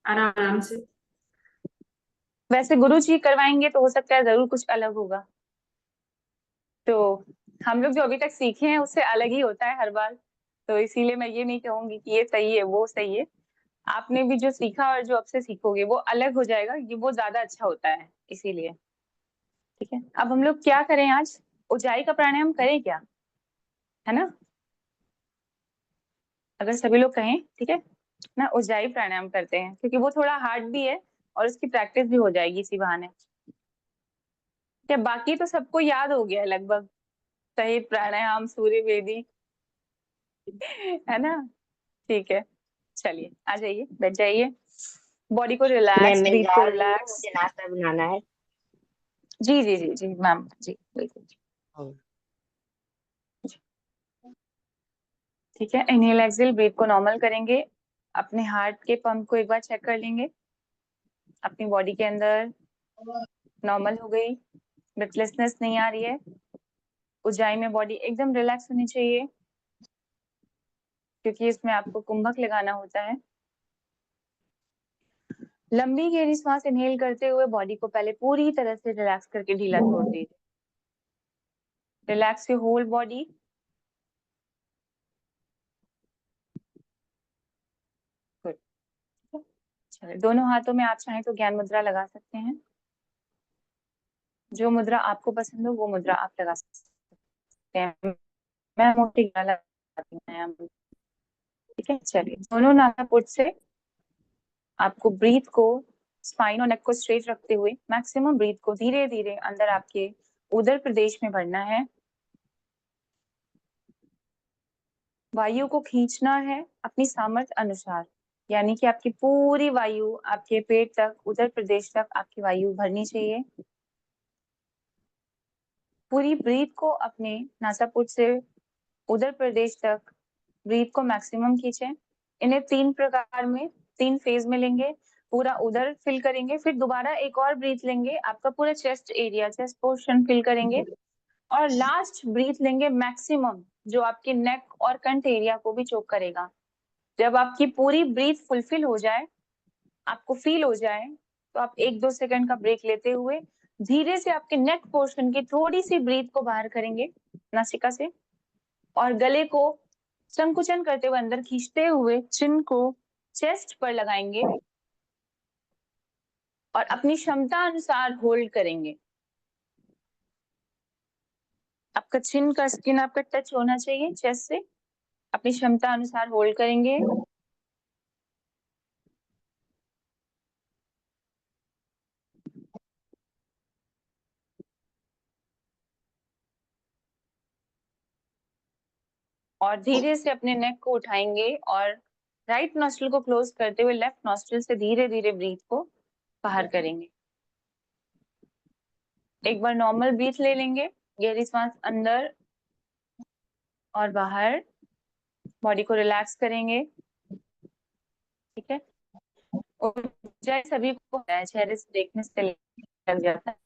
आराम आराम से। वैसे गुरुजी करवाएंगे तो हो सकता है जरूर कुछ अलग होगा। तो हम लोग जो अभी तक सीखे हैं उससे अलग ही होता है हर बार। तो इसीलिए मैं ये नहीं कहूंगी कि ये सही है वो सही है। आपने भी जो सीखा और जो अब से सीखोगे वो अलग हो जाएगा, ये वो ज्यादा अच्छा होता है इसीलिए। ठीक है, अब हम लोग क्या करें आज? ऊंचाई का प्राणायाम करें क्या, है ना? अगर सभी लोग कहें ठीक है ना, ऊंचाई प्राणायाम करते हैं क्योंकि वो थोड़ा हार्ड भी है और उसकी प्रैक्टिस भी हो जाएगी इसी बहाने। क्या बाकी तो सबको याद हो गया है लगभग, सही प्राणायाम, सूर्य वेदी, है ना? ठीक है, चलिए आ जाइए, बैठ जाइए, बॉडी को रिलैक्स, मैं ब्रीथ जा को रही हूँ, रिलैक्स। मुझे नाश्ता बनाना है। जी जी जी जी मैम, जी बिल्कुल। और ठीक है, इनहेल एक्सहेल, ब्रीथ को नॉर्मल करेंगे। अपने हार्ट के पंप को एक बार चेक कर लेंगे। अपनी बॉडी के अंदर नॉर्मल हो गई, ब्रेथलेसनेस नहीं आ रही है। ऊंचाई में बॉडी एकदम रिलैक्स होनी चाहिए क्योंकि इसमें आपको कुंभक लगाना होता है। लंबी गहरी सांस इनहेल करते हुए बॉडी को पहले पूरी तरह से रिलैक्स करके ढीला छोड़ दीजिए। Relax your whole body. चलिए, दोनों हाथों में आप चाहें तो ज्ञान मुद्रा लगा सकते हैं। जो मुद्रा आपको पसंद हो वो मुद्रा आप लगा सकते हैं। मैं मोटी गला लगाती हूँ यहाँ पे। ठीक है, चलिए, दोनों नासापुट से आपको ब्रीथ को, स्पाइन और नेक को स्ट्रेट रखते हुए मैक्सिमम ब्रीथ को धीरे धीरे अंदर आपके उदर प्रदेश में भरना है। वायु को खींचना है अपनी सामर्थ्य अनुसार, यानी कि आपकी पूरी वायु आपके पेट तक, उदर प्रदेश तक आपकी वायु भरनी चाहिए। पूरी ब्रीथ को अपने नासापुट से उदर प्रदेश तक ब्रीथ को मैक्सिमम खींचें। इन्हें 3 प्रकार में, 3 फेज में लेंगे। पूरा उदर फिल करेंगे, फिर दोबारा एक और ब्रीथ लेंगे, आपका पूरा chest area, chest portion fill करेंगे, और लास्ट ब्रीथ लेंगे मैक्सिमम जो आपके नेक और कंठ एरिया को भी चोक करेगा। जब आपकी पूरी ब्रीथ फुलफिल हो जाए, आपको फील हो जाए, तो आप 1-2 सेकंड का ब्रेक लेते हुए धीरे से आपके नेक पोर्शन की थोड़ी सी ब्रीथ को बाहर करेंगे नासिका से, और गले को संकुचन करते हुए अंदर खींचते हुए चिन को चेस्ट पर लगाएंगे और अपनी क्षमता अनुसार होल्ड करेंगे। आपका चिन का स्किन आपका टच होना चाहिए चेस्ट से। अपनी क्षमता अनुसार होल्ड करेंगे। और धीरे से अपने नेक को उठाएंगे और राइट नॉस्ट्रिल को क्लोज करते हुए लेफ्ट नॉस्ट्रिल से धीरे धीरे ब्रीथ को बाहर करेंगे। एक बार नॉर्मल ब्रीथ ले लेंगे, गहरी सांस अंदर और बाहर, बॉडी को रिलैक्स करेंगे। ठीक है, ऊंचाई सभी को होता है, चेहरे से देखने से लग जाता है।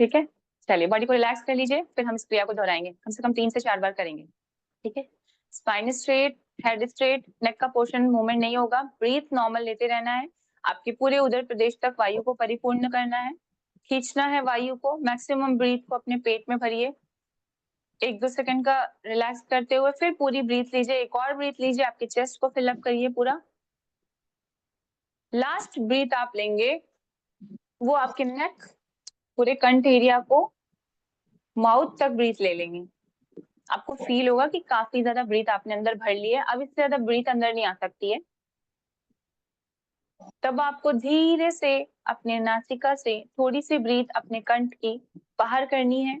ठीक है, चलिए बॉडी को रिलैक्स कर लीजिए, फिर हम इस क्रिया को दोहराएंगे, कम से कम 3 से 4 बार करेंगे। ठीक है, स्पाइन स्ट्रेट, हेड स्ट्रेट, नेक का पोर्शन मूवमेंट नहीं होगा, ब्रीथ नॉर्मल लेते रहना है। आपके पूरे उदर प्रदेश तक वायु को परिपूर्ण करना है, खींचना है वायु को, मैक्सिमम ब्रीथ को अपने पेट में भरिए। 1-2 सेकंड का रिलैक्स करते हुए फिर पूरी ब्रीथ लीजिए, एक और ब्रीथ लीजिए, आपके चेस्ट को फिलअप करिए पूरा। लास्ट ब्रीथ आप लेंगे, वो आपके नेक, पूरे कंठ एरिया को, माउथ तक ब्रीथ ले लेंगे। आपको फील होगा कि काफी ज्यादा ब्रीथ आपने अंदर भर ली है, अब इससे ज्यादा ब्रीथ अंदर नहीं आ सकती है। तब आपको धीरे से अपने नासिका से थोड़ी सी ब्रीथ अपने कंठ की बाहर करनी है।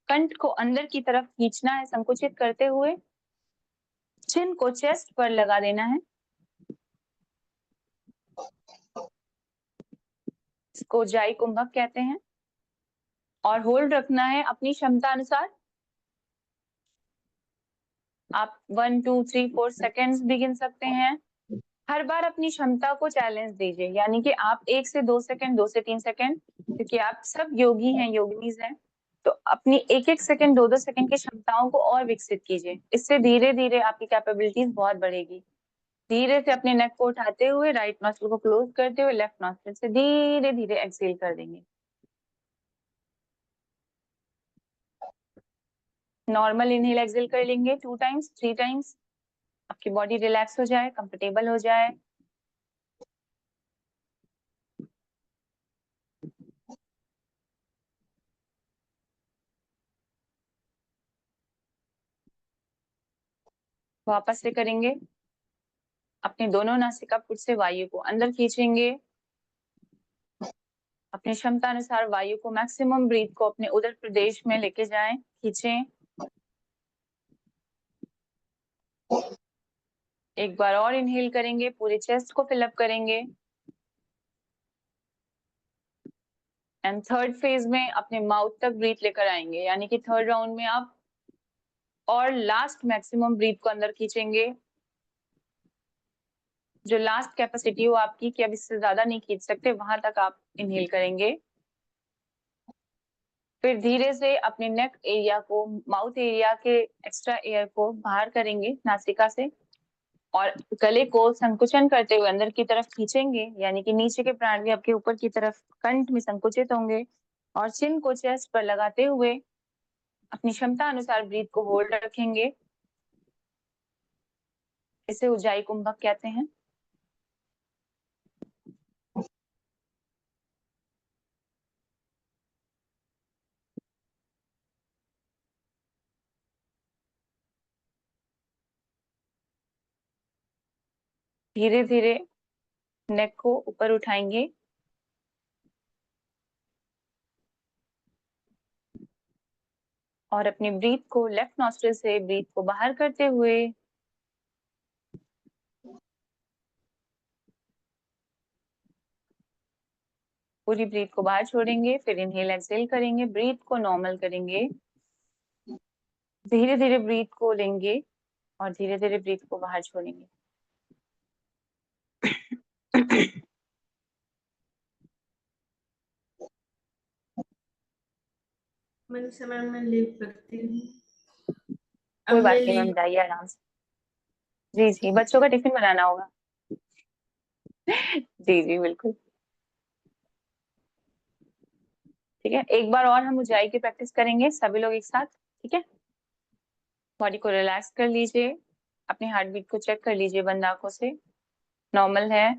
कंठ को अंदर की तरफ खींचना है संकुचित करते हुए। चिन को चेस्ट पर लगा देना है। इसको जाई कुंभक कहते हैं। और होल्ड रखना है अपनी क्षमता अनुसार। आप 1 2 3 4 सेकेंड्स भी गिन सकते हैं। हर बार अपनी क्षमता को चैलेंज दीजिए, यानी कि आप 1 से 2 सेकेंड, 2 से 3 सेकेंड, क्योंकि आप सब योगी हैं, योगिनीज हैं, तो अपनी 1 1 सेकेंड, 2 2 सेकेंड की क्षमताओं को और विकसित कीजिए। इससे धीरे धीरे आपकी कैपेबिलिटीज बहुत बढ़ेगी। धीरे से अपने नेक को उठाते हुए राइट नॉस्ट्रिल को क्लोज करते हुए लेफ्ट नॉस्ट्रिल से धीरे धीरे एक्सहेल कर देंगे। नॉर्मल इनहेल एक्सहेल कर लेंगे 2 टाइम्स 3 टाइम्स। आपकी बॉडी रिलैक्स हो जाए, कंफर्टेबल हो जाए। वापस से करेंगे। अपने दोनों नासिकापुट से वायु को अंदर खींचेंगे। अपनी क्षमता अनुसार वायु को मैक्सिमम ब्रीथ को अपने उदर प्रदेश में लेके जाएं, खींचें। एक बार और इनहेल करेंगे, पूरे चेस्ट को फिलअप करेंगे। एंड थर्ड फेज में अपने माउथ तक ब्रीथ लेकर आएंगे, यानी कि थर्ड राउंड में आप और लास्ट मैक्सिमम ब्रीथ को अंदर खींचेंगे। जो लास्ट कैपेसिटी हो आपकी कि अब इससे ज्यादा नहीं खींच सकते, वहां तक आप इनहेल करेंगे। फिर धीरे से अपने नेक एरिया को, माउथ एरिया के एक्स्ट्रा एयर को बाहर करेंगे नासिका से और गले को संकुचन करते हुए अंदर की तरफ खींचेंगे, यानी कि नीचे के प्राण भी आपके ऊपर की तरफ कंठ में संकुचित होंगे। और चिन को चेस्ट पर लगाते हुए अपनी क्षमता अनुसार ब्रीथ को होल्ड रखेंगे। इसे उज्जाई कुंभक कहते हैं। धीरे धीरे नेक को ऊपर उठाएंगे और अपनी ब्रीथ को लेफ्ट नॉस्ट्रिल से ब्रीथ को बाहर करते हुए पूरी ब्रीथ को बाहर छोड़ेंगे। फिर इनहेल एक्सहेल करेंगे, ब्रीथ को नॉर्मल करेंगे। धीरे धीरे ब्रीथ को लेंगे और धीरे धीरे ब्रीथ को बाहर छोड़ेंगे। मनीषा मैम मैं लीव करती हूँ। कोई अब बात मैं नहीं मैम, लीव जाइए आराम से। जी जी, बच्चों का टिफिन बनाना होगा। जी जी बिल्कुल, ठीक है। एक बार और हम ऊंचाई की प्रैक्टिस करेंगे सभी लोग एक साथ, ठीक है। बॉडी को रिलैक्स कर लीजिए, अपनी हार्ट बीट को चेक कर लीजिए बंद आंखों से। नॉर्मल है,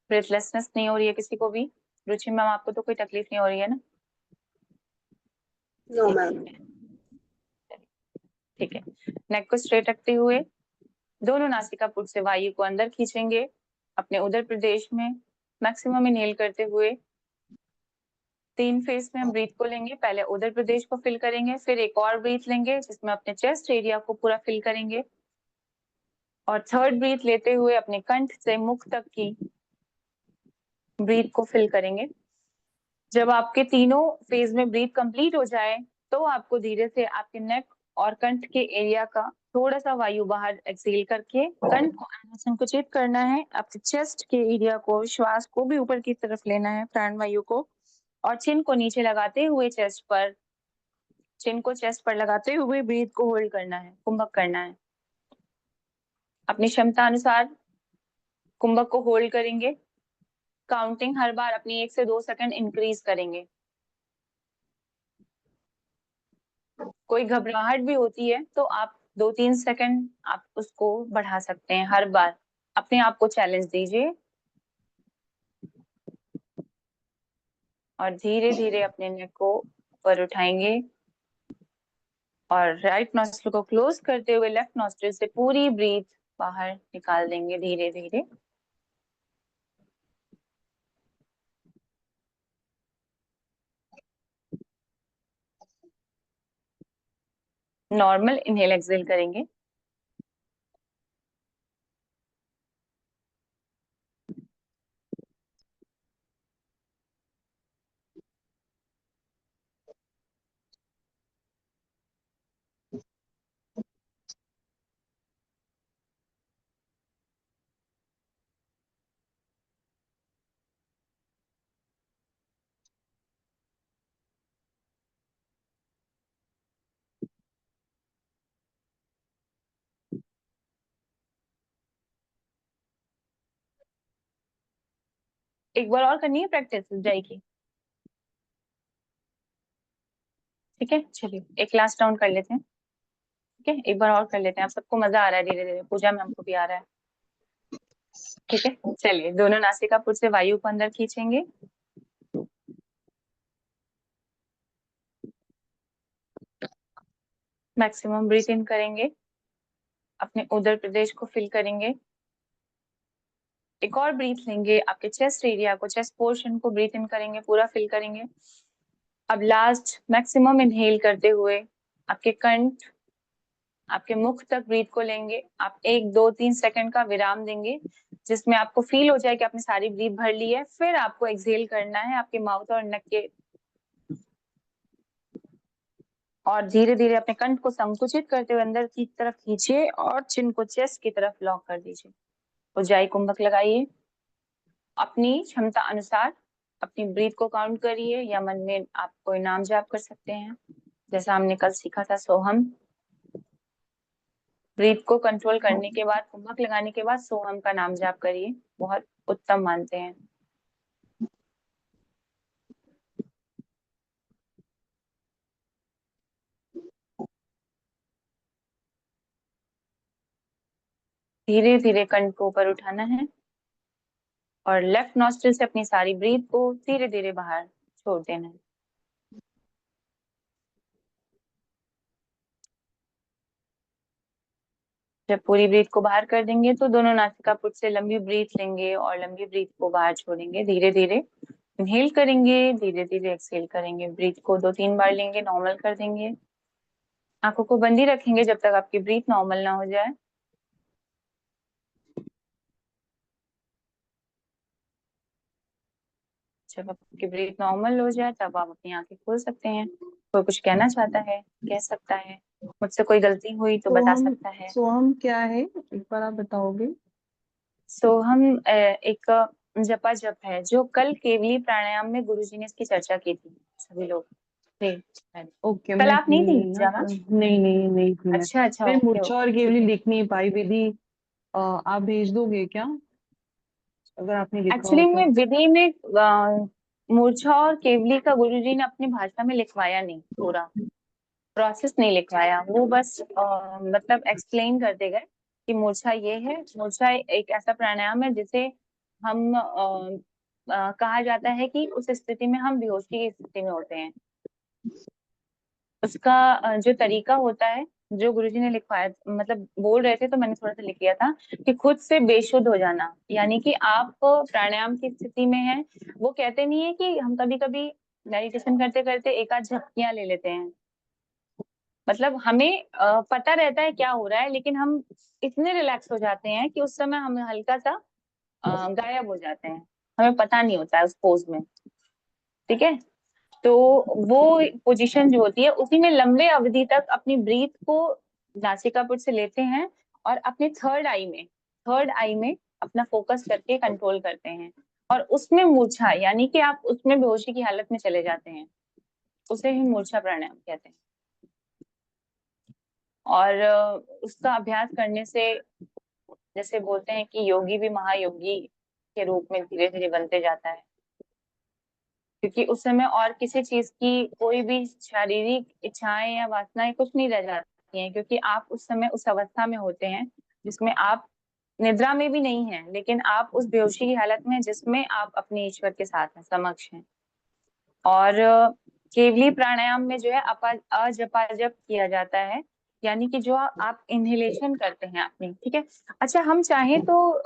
ब्रेथलेसनेस नहीं हो रही है किसी को भी। रुचि मैम आपको तो कोई तकलीफ नहीं हो रही है ना? No ma'am. ठीक है। नेक को स्ट्रेट रखते हुए दोनों नासिकापुट से वायु को अंदर खींचेंगे अपने उदर प्रदेश में, मैक्सिमम इनहेल करते हुए। 3 फेज में हम ब्रीथ को लेंगे। पहले उदर प्रदेश को फिल करेंगे, फिर एक और ब्रीथ लेंगे जिसमें अपने चेस्ट एरिया को पूरा फिल करेंगे और थर्ड ब्रीथ लेते हुए अपने कंठ से मुख तक की ब्रीथ को फिल करेंगे। जब आपके तीनों फेज में ब्रीथ कंप्लीट हो जाए तो आपको धीरे से आपके नेक और कंठ के एरिया का थोड़ा सा वायु बाहर एक्सहेल करके कंठ को अंदर संकुचित करना है। आपके चेस्ट के एरिया को, श्वास को भी ऊपर की तरफ लेना है, प्राण वायु को, और चिन को नीचे लगाते हुए चेस्ट पर, चिन को चेस्ट पर लगाते हुए ब्रीथ को होल्ड करना है, कुंभक करना है। अपनी क्षमता अनुसार कुंभक को होल्ड करेंगे। काउंटिंग हर बार अपनी 1 से 2 सेकंड इंक्रीज करेंगे। कोई घबराहट भी होती है तो आप 2 3 सेकंड आप उसको बढ़ा सकते हैं। हर बार अपने आप को चैलेंज दीजिए और धीरे धीरे अपने नेक को ऊपर उठाएंगे और राइट नॉस्ट्रिल को क्लोज करते हुए लेफ्ट नॉस्ट्रिल से पूरी ब्रीथ बाहर निकाल देंगे धीरे धीरे। नॉर्मल इनहेल एक्सहेल करेंगे। एक बार और करनी है, प्रैक्टिस हो जाएगी। ठीक है, चलिए एक लास्ट राउंड कर लेते हैं। ठीक है, एक बार और कर लेते हैं। आप सबको मजा आ रहा है धीरे धीरे, पूजा में हमको भी आ रहा है। ठीक है, चलिए दोनों नासिकापुट से वायु को अंदर खींचेंगे। मैक्सिमम ब्रीथ इन करेंगे, अपने उदर प्रदेश को फिल करेंगे। एक और ब्रीथ लेंगे, आपके चेस्ट एरिया को, चेस्ट पोर्शन को ब्रीथ इन करेंगे, पूरा फिल करेंगे। अब लास्ट मैक्सिमम इनहेल करते हुए आपके कंठ, आपके मुख तक ब्रीथ को लेंगे। आप 1 2 3 सेकंड का विराम देंगे, जिसमें आपको फील हो जाए कि आपने सारी ब्रीथ भर ली है। फिर आपको एक्सहेल करना है आपके माउथ और नेक के, और धीरे धीरे अपने कंठ को संकुचित करते हुए अंदर की तरफ खींचिए और चिन को चेस्ट की तरफ लॉक कर दीजिए। उज्जाई कुंभक लगाइए। अपनी क्षमता अनुसार अपनी ब्रीथ को काउंट करिए, या मन में आप कोई नाम जाप कर सकते हैं, जैसा हमने कल सीखा था सोहम। ब्रीथ को कंट्रोल करने के बाद, कुंभक लगाने के बाद सोहम का नाम जाप करिए, बहुत उत्तम मानते हैं। धीरे धीरे कंठ को ऊपर उठाना है और लेफ्ट नॉस्ट्रिल से अपनी सारी ब्रीथ को धीरे धीरे बाहर छोड़ देना है। जब पूरी ब्रीथ को बाहर कर देंगे तो दोनों नासिकापुट से लंबी ब्रीथ लेंगे और लंबी ब्रीथ को बाहर छोड़ेंगे। धीरे धीरे इनहेल करेंगे, धीरे धीरे एक्सहेल करेंगे। ब्रीथ को 2 3 बार लेंगे, नॉर्मल कर देंगे। आंखों को बंद ही रखेंगे जब तक आपकी ब्रीथ नॉर्मल ना हो जाए। जब आपकी ब्रीथ नॉर्मल हो जाए तब आप अपनी आंखें खोल सकते हैं। कोई कुछ कहना चाहता है, कह सकता है। मुझसे कोई गलती हुई तो बता सकता है। सोहम क्या है, एक बार आप बताओगे? सोहम एक जपा जप है, जो कल केवली प्राणायाम में गुरुजी ने इसकी चर्चा की थी। सभी लोग थे। ओके, कल मैं आप थी नहीं थी नहीं ना जावा? नहीं थी मैं। अच्छा अच्छा, मैंने ओके मूर्छा और ओके, ठीक केवली है। लिख नहीं पाई विधि। आप भेज दोगे क्या, अगर आपने लिखा हो एक्चुअली तो? में विधि में मूर्छा और केवली का गुरुजी ने अपनी भाषा में लिखवाया नहीं, पूरा प्रोसेस नहीं लिखवाया। वो बस मतलब एक्सप्लेन करते गए कि मूर्छा ये है। मूर्छा एक ऐसा प्राणायाम है जिसे हम कहा जाता है कि उस स्थिति में हम बेहोशी की स्थिति में होते हैं। उसका जो तरीका होता है, जो गुरुजी ने लिखवाया, मतलब बोल रहे थे तो मैंने थोड़ा सा लिख लिया था, कि खुद से बेशुद्ध हो जाना। यानी कि आप प्राणायाम की स्थिति में हैं। वो कहते नहीं है कि हम कभी कभी मेडिटेशन करते करते एक आध झपकियां ले लेते हैं, मतलब हमें पता रहता है क्या हो रहा है, लेकिन हम इतने रिलैक्स हो जाते हैं कि उस समय हम हल्का सा गायब हो जाते हैं, हमें पता नहीं होता है उस पोज में। ठीक है, तो वो पोजीशन जो होती है, उसी में लंबे अवधि तक अपनी ब्रीथ को नासिकापुट से लेते हैं और अपने थर्ड आई में अपना फोकस करके कंट्रोल करते हैं, और उसमें मूर्छा, यानी कि आप उसमें बेहोशी की हालत में चले जाते हैं, उसे ही मूर्छा प्राणायाम कहते हैं। और उसका अभ्यास करने से, जैसे बोलते हैं कि योगी भी महायोगी के रूप में धीरे धीरे बनते जाता है, क्योंकि उस समय और किसी चीज की कोई भी शारीरिक इच्छाएं या वासनाएं कुछ नहीं रह जाती हैं, क्योंकि आप उस समय उस अवस्था में होते हैं जिसमें आप निद्रा में भी नहीं हैं, लेकिन आप उस बेहोशी की हालत में हैं जिसमें आप अपने ईश्वर के साथ हैं, समक्ष हैं। और केवली प्राणायाम में जो है अजपाजप किया जाता है, यानी कि जो आप इनहेलेशन करते हैं अपनी। ठीक है, अच्छा हम चाहें तो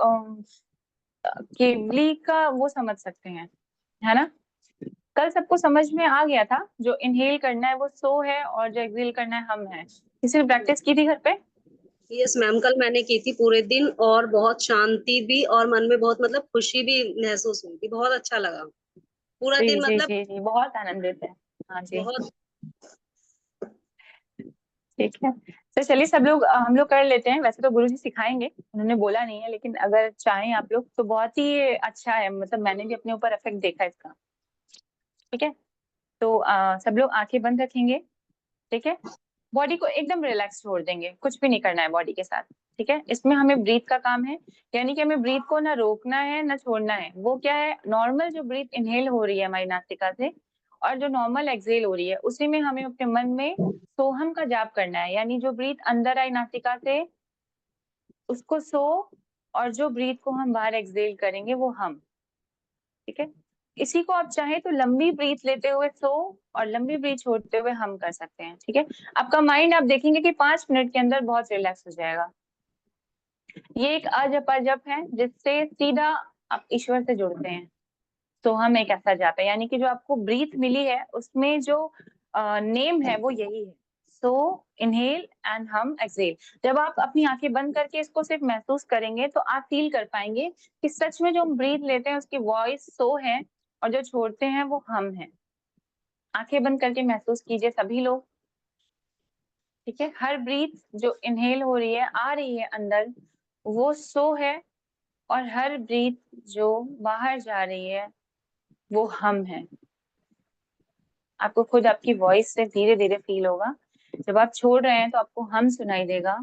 केवली का वो समझ सकते हैं, है ना? कल सबको समझ में आ गया था, जो इनहेल करना है वो सो है और जो एक्सहेल करना है हम है। किसी ने प्रैक्टिस की थी घर पे? यस मैम, कल मैंने की थी पूरे दिन, और बहुत शांति भी और मन में बहुत मतलब खुशी भी महसूस हुई थी, बहुत अच्छा लगा पूरा जी दिन जी मतलब जी जी, बहुत आनंदित है। हाँ जी, बहुत। ठीक है। तो चलिए सब लोग हम लोग कर लेते हैं। वैसे तो गुरुजी सिखाएंगे, उन्होंने बोला नहीं है, लेकिन अगर चाहें आप लोग तो बहुत ही अच्छा है, मतलब मैंने भी अपने ऊपर इफेक्ट देखा इसका। ठीक है, तो सब लोग आंखें बंद रखेंगे। ठीक है, बॉडी को एकदम रिलैक्स छोड़ देंगे, कुछ भी नहीं करना है बॉडी के साथ। ठीक है, इसमें हमें ब्रीथ का काम है, यानी कि हमें ब्रीथ को ना रोकना है ना छोड़ना है। वो क्या है, नॉर्मल जो ब्रीथ इनहेल हो रही है हमारी नासिका से और जो नॉर्मल एक्सहेल हो रही है, उसी में हमें अपने मन में सोहम का जाप करना है। यानी जो ब्रीथ अंदर आई नासिका से उसको सो, और जो ब्रीथ को हम बाहर एक्सहेल करेंगे वो हम। ठीक है, इसी को आप चाहे तो लंबी ब्रीथ लेते हुए सो और लंबी ब्रीथ छोड़ते हुए हम कर सकते हैं। ठीक है, आपका माइंड आप देखेंगे कि 5 मिनट के अंदर बहुत रिलैक्स हो जाएगा। ये एक अजप जप है जिससे सीधा आप ईश्वर से जुड़ते हैं। तो हम एक ऐसा जाप है, यानी कि जो आपको ब्रीथ मिली है उसमें जो नेम है वो यही है, सो इनहेल एंड हम एक्सहेल। जब आप अपनी आंखें बंद करके इसको सिर्फ महसूस करेंगे तो आप फील कर पाएंगे कि सच में जो हम ब्रीथ लेते हैं उसकी वॉइस सो है और जो छोड़ते हैं वो हम हैं। आंखें बंद करके महसूस कीजिए सभी लोग। ठीक है, हर ब्रीथ जो इनहेल हो रही है आ रही है अंदर, वो सो है, और हर ब्रीथ जो बाहर जा रही है वो हम है। आपको खुद आपकी वॉइस से धीरे धीरे फील होगा। जब आप छोड़ रहे हैं तो आपको हम सुनाई देगा,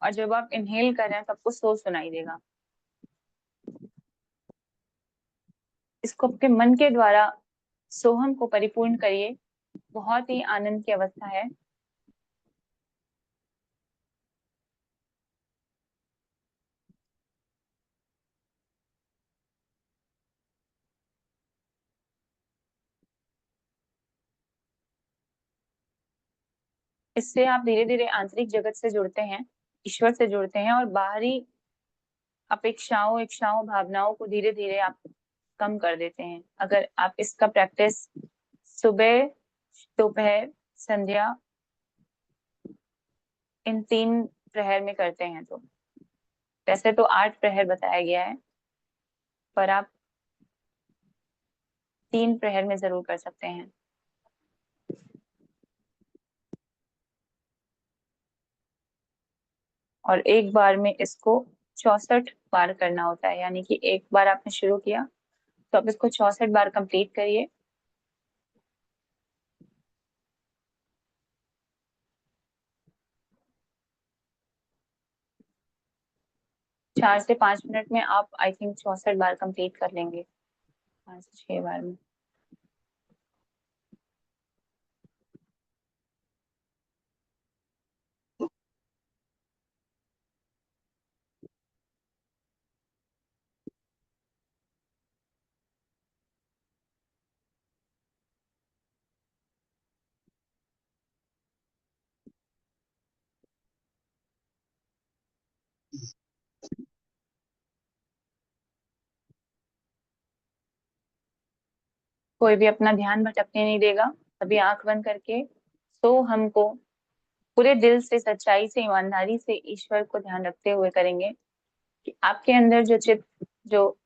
और जब आप इनहेल कर रहे हैं तो आपको सो सुनाई देगा। इसको आपके मन के द्वारा सोहम को परिपूर्ण करिए, बहुत ही आनंद की अवस्था है। इससे आप धीरे धीरे आंतरिक जगत से जुड़ते हैं, ईश्वर से जुड़ते हैं, और बाहरी अपेक्षाओं इच्छाओं भावनाओं को धीरे धीरे आप कम कर देते हैं। अगर आप इसका प्रैक्टिस सुबह, दोपहर, संध्या इन 3 प्रहर में करते हैं तो, वैसे तो 8 प्रहर बताया गया है, पर आप 3 प्रहर में जरूर कर सकते हैं। और एक बार में इसको 64 बार करना होता है, यानी कि एक बार आपने शुरू किया तो आप इसको 64 बार कंप्लीट करिए। 4 से 5 मिनट में आप आई थिंक 64 बार कंप्लीट कर लेंगे, 5 से 6 बार में। कोई भी अपना ध्यान भटकने नहीं देगा। अभी आंख बंद करके सो हमको पूरे दिल से, सच्चाई से, ईमानदारी से ईश्वर को ध्यान रखते हुए करेंगे कि आपके अंदर जो चित्त, जो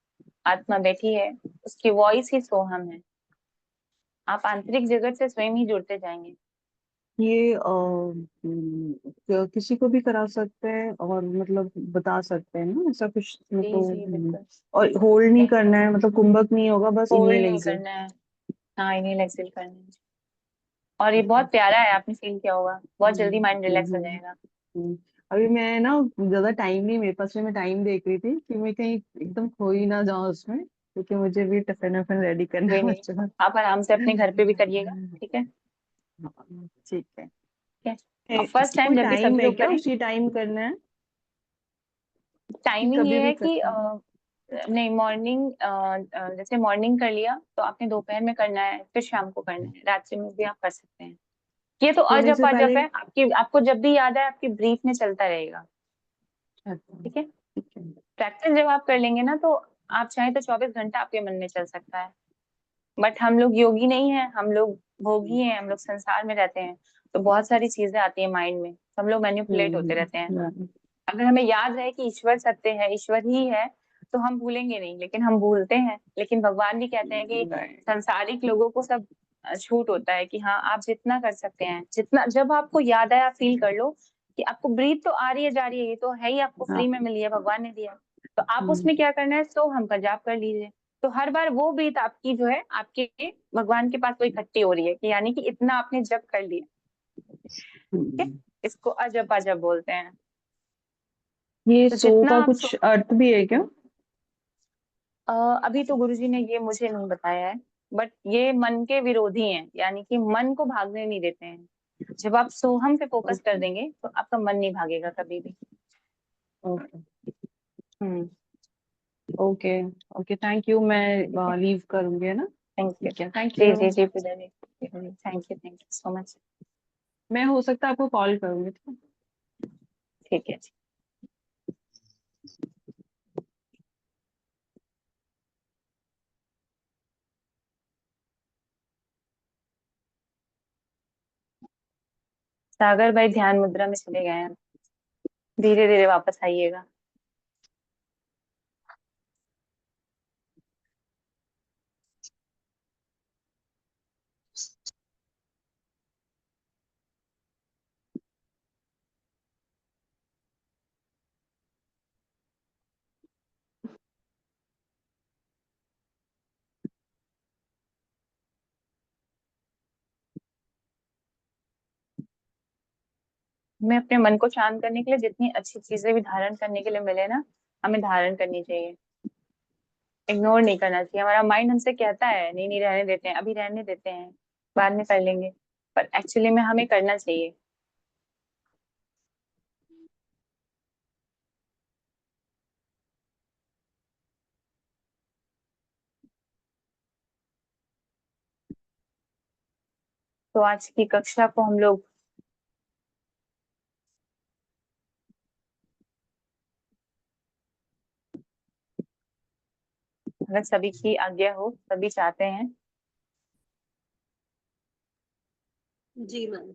आत्मा बैठी है, उसकी वॉइस ही सोहम है। आप आंतरिक जगत से स्वयं ही जुड़ते जाएंगे। ये किसी को भी करा सकते हैं और मतलब बता सकते हैं ना, ऐसा कुछ जी तो जी बिल्कुल। और होल्ड नहीं करना है, मतलब कुंभक नहीं होगा, बस होल्ड इनहेल नहीं एक्सहेल। करना है, हाँ इन्हेल एक्सहेल करना है। और ये बहुत प्यारा है, आपने फील किया होगा, बहुत जल्दी माइंड रिलैक्स हो जाएगा। अभी मैं ना ज्यादा टाइम नहीं मेरे पास में, मैं टाइम देख रही थी कि मैं कहीं एकदम खो ही ना जाऊं उसमें, क्योंकि मुझे भी टिफिन विफिन रेडी करना कोई है नहीं, बच्चों का। आप आराम से अपने घर पे भी करिएगा। ठीक है, ठीक है। ठीक है। और फर्स्ट टाइम कोई जब भी टाइम सभी है लोग क्या, करें, उसी टाइम करना है कि टाइमिंग कभी ये भी है कि करते हैं? नहीं मॉर्निंग, जैसे मॉर्निंग कर लिया तो आपने दोपहर में करना है, फिर शाम को करना है, रात्रि में भी आप कर सकते हैं। ये तो सोने अजप से अजप पहले? है, आपकी आपको जब भी याद है आपकी ब्रीथ में चलता रहेगा। अच्छा, ठीक है, ठीक है। प्रैक्टिस जब आप कर लेंगे ना तो आप चाहे तो 24 घंटा आपके मन में चल सकता है। बट हम लोग योगी नहीं है, हम लोग भोगी हैं, हम लोग संसार में रहते हैं, तो बहुत सारी चीजें आती है माइंड में, तो हम लोग मैनिपुलेट होते रहते हैं। right. अगर हमें याद रहे कि ईश्वर सत्य है, ईश्वर ही है, तो हम भूलेंगे नहीं, लेकिन हम भूलते हैं। लेकिन भगवान भी कहते हैं कि Right. सांसारिक लोगों को सब छूट होता है कि हाँ आप जितना कर सकते हैं, जितना जब आपको याद आया फील कर लो कि आपको ब्रीथ तो आ रही है जा रही है, ये तो है ही, आपको फ्री में मिली है, भगवान ने दिया, तो आप उसमें क्या करना है, सोहम का जाप कर लीजिए। तो हर बार वो ब्रीथ आपकी जो है आपके भगवान के पास वो इकट्ठी हो रही है, कि यानी कि इतना आपने जप कर लिया। ठीक है, इसको अजप अजप बोलते हैं। ये तो सो जितना का आप कुछ अर्थ भी है क्या? अभी तो गुरुजी ने ये मुझे नहीं बताया है, बट ये मन के विरोधी हैं, यानी कि मन को भागने नहीं देते हैं। जब आप सोहम पे फोकस कर देंगे तो आपका मन नहीं भागेगा कभी भी। Okay hmm. Okay okay, thank you. मैं लीव करूंगी, है ना? Thank you. ठीक है, थैंक जी यू। जी जी पूजा ji, thank you so much. मैं हो सकता है आपको कॉल करूंगी, ठीक है? ठीक है जी। सागर भाई ध्यान मुद्रा में चले गए हैं, धीरे धीरे वापस आइएगा। हमें अपने मन को शांत करने के लिए जितनी अच्छी चीजें भी धारण करने के लिए मिले ना, हमें धारण करनी चाहिए, इग्नोर नहीं करना चाहिए। हमारा माइंड हमसे कहता है नहीं नहीं रहने देते हैं, अभी रहने देते हैं, बाद में कर लेंगे, पर एक्चुअली में हमें करना चाहिए। तो आज की कक्षा को हम लोग अगर सभी की आज्ञा हो, सभी चाहते हैं। जी मैम।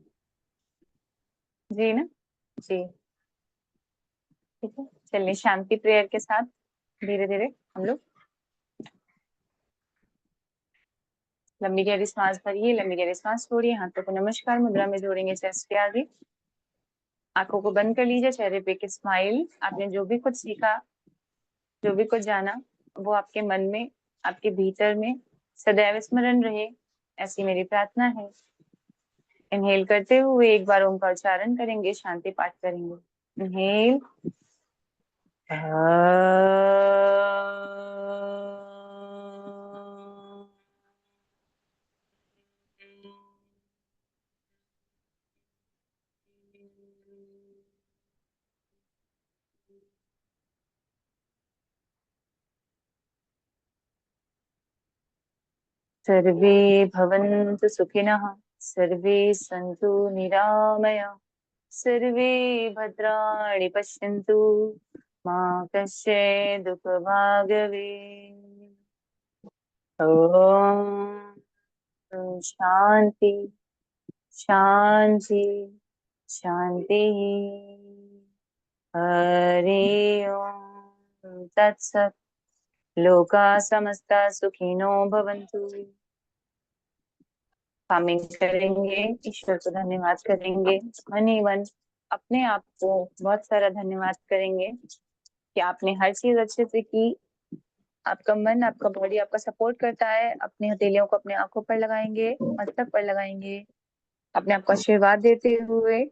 जी ना? जी ठीक है, चलिए शांति प्रेयर के साथ धीरे धीरे हम लोग लंबी गहरी सांस भरिए, लंबी गहरी सांस छोड़िए, हाथों को नमस्कार मुद्रा में जोड़ेंगे चेस्ट के आगे, आंखों को बंद कर लीजिए, चेहरे पे एक स्माइल। आपने जो भी कुछ सीखा, जो भी कुछ जाना, वो आपके मन में, आपके भीतर में सदैव स्मरण रहे, ऐसी मेरी प्रार्थना है। इनहेल करते हुए एक बार ओम का उच्चारण करेंगे, शांति पाठ करेंगे। इनहेल, सर्वे भवन्तु सुखिनः, सर्वे सन्तु निरामया, सर्वे भद्राणि पश्यन्तु, मा कश्चित् दुःखभाग् भवेत्। ॐ शान्ति शान्ति शान्ति। हरि ओम तत्सत्। लोका समस्ता सुखिनो भवन्तु। कामिंग करेंगे, ईश्वर को धन्यवाद करेंगे, मन ही मन अपने आप को बहुत सारा धन्यवाद करेंगे कि आपने हर चीज अच्छे से की। आपका मन, आपका बॉडी आपका सपोर्ट करता है। अपनी हथेलियों को अपने आंखों पर लगाएंगे, मस्तक पर लगाएंगे, अपने आप को आशीर्वाद देते हुए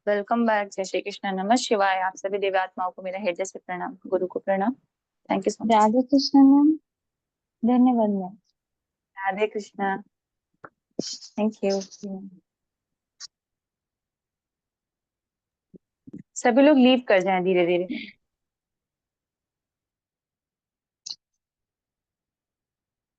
वेलकम बैक। जय श्री कृष्ण, नमः शिवाय। आप सभी देवी आत्माओं को मेरा हृदय से प्रणाम, गुरु को प्रणाम। Thank you so much. Radhe Krishna ma'am, धन्यवाद ma'am. Radhe Krishna, thank you. सभी लोग लीव कर जाएं धीरे धीरे।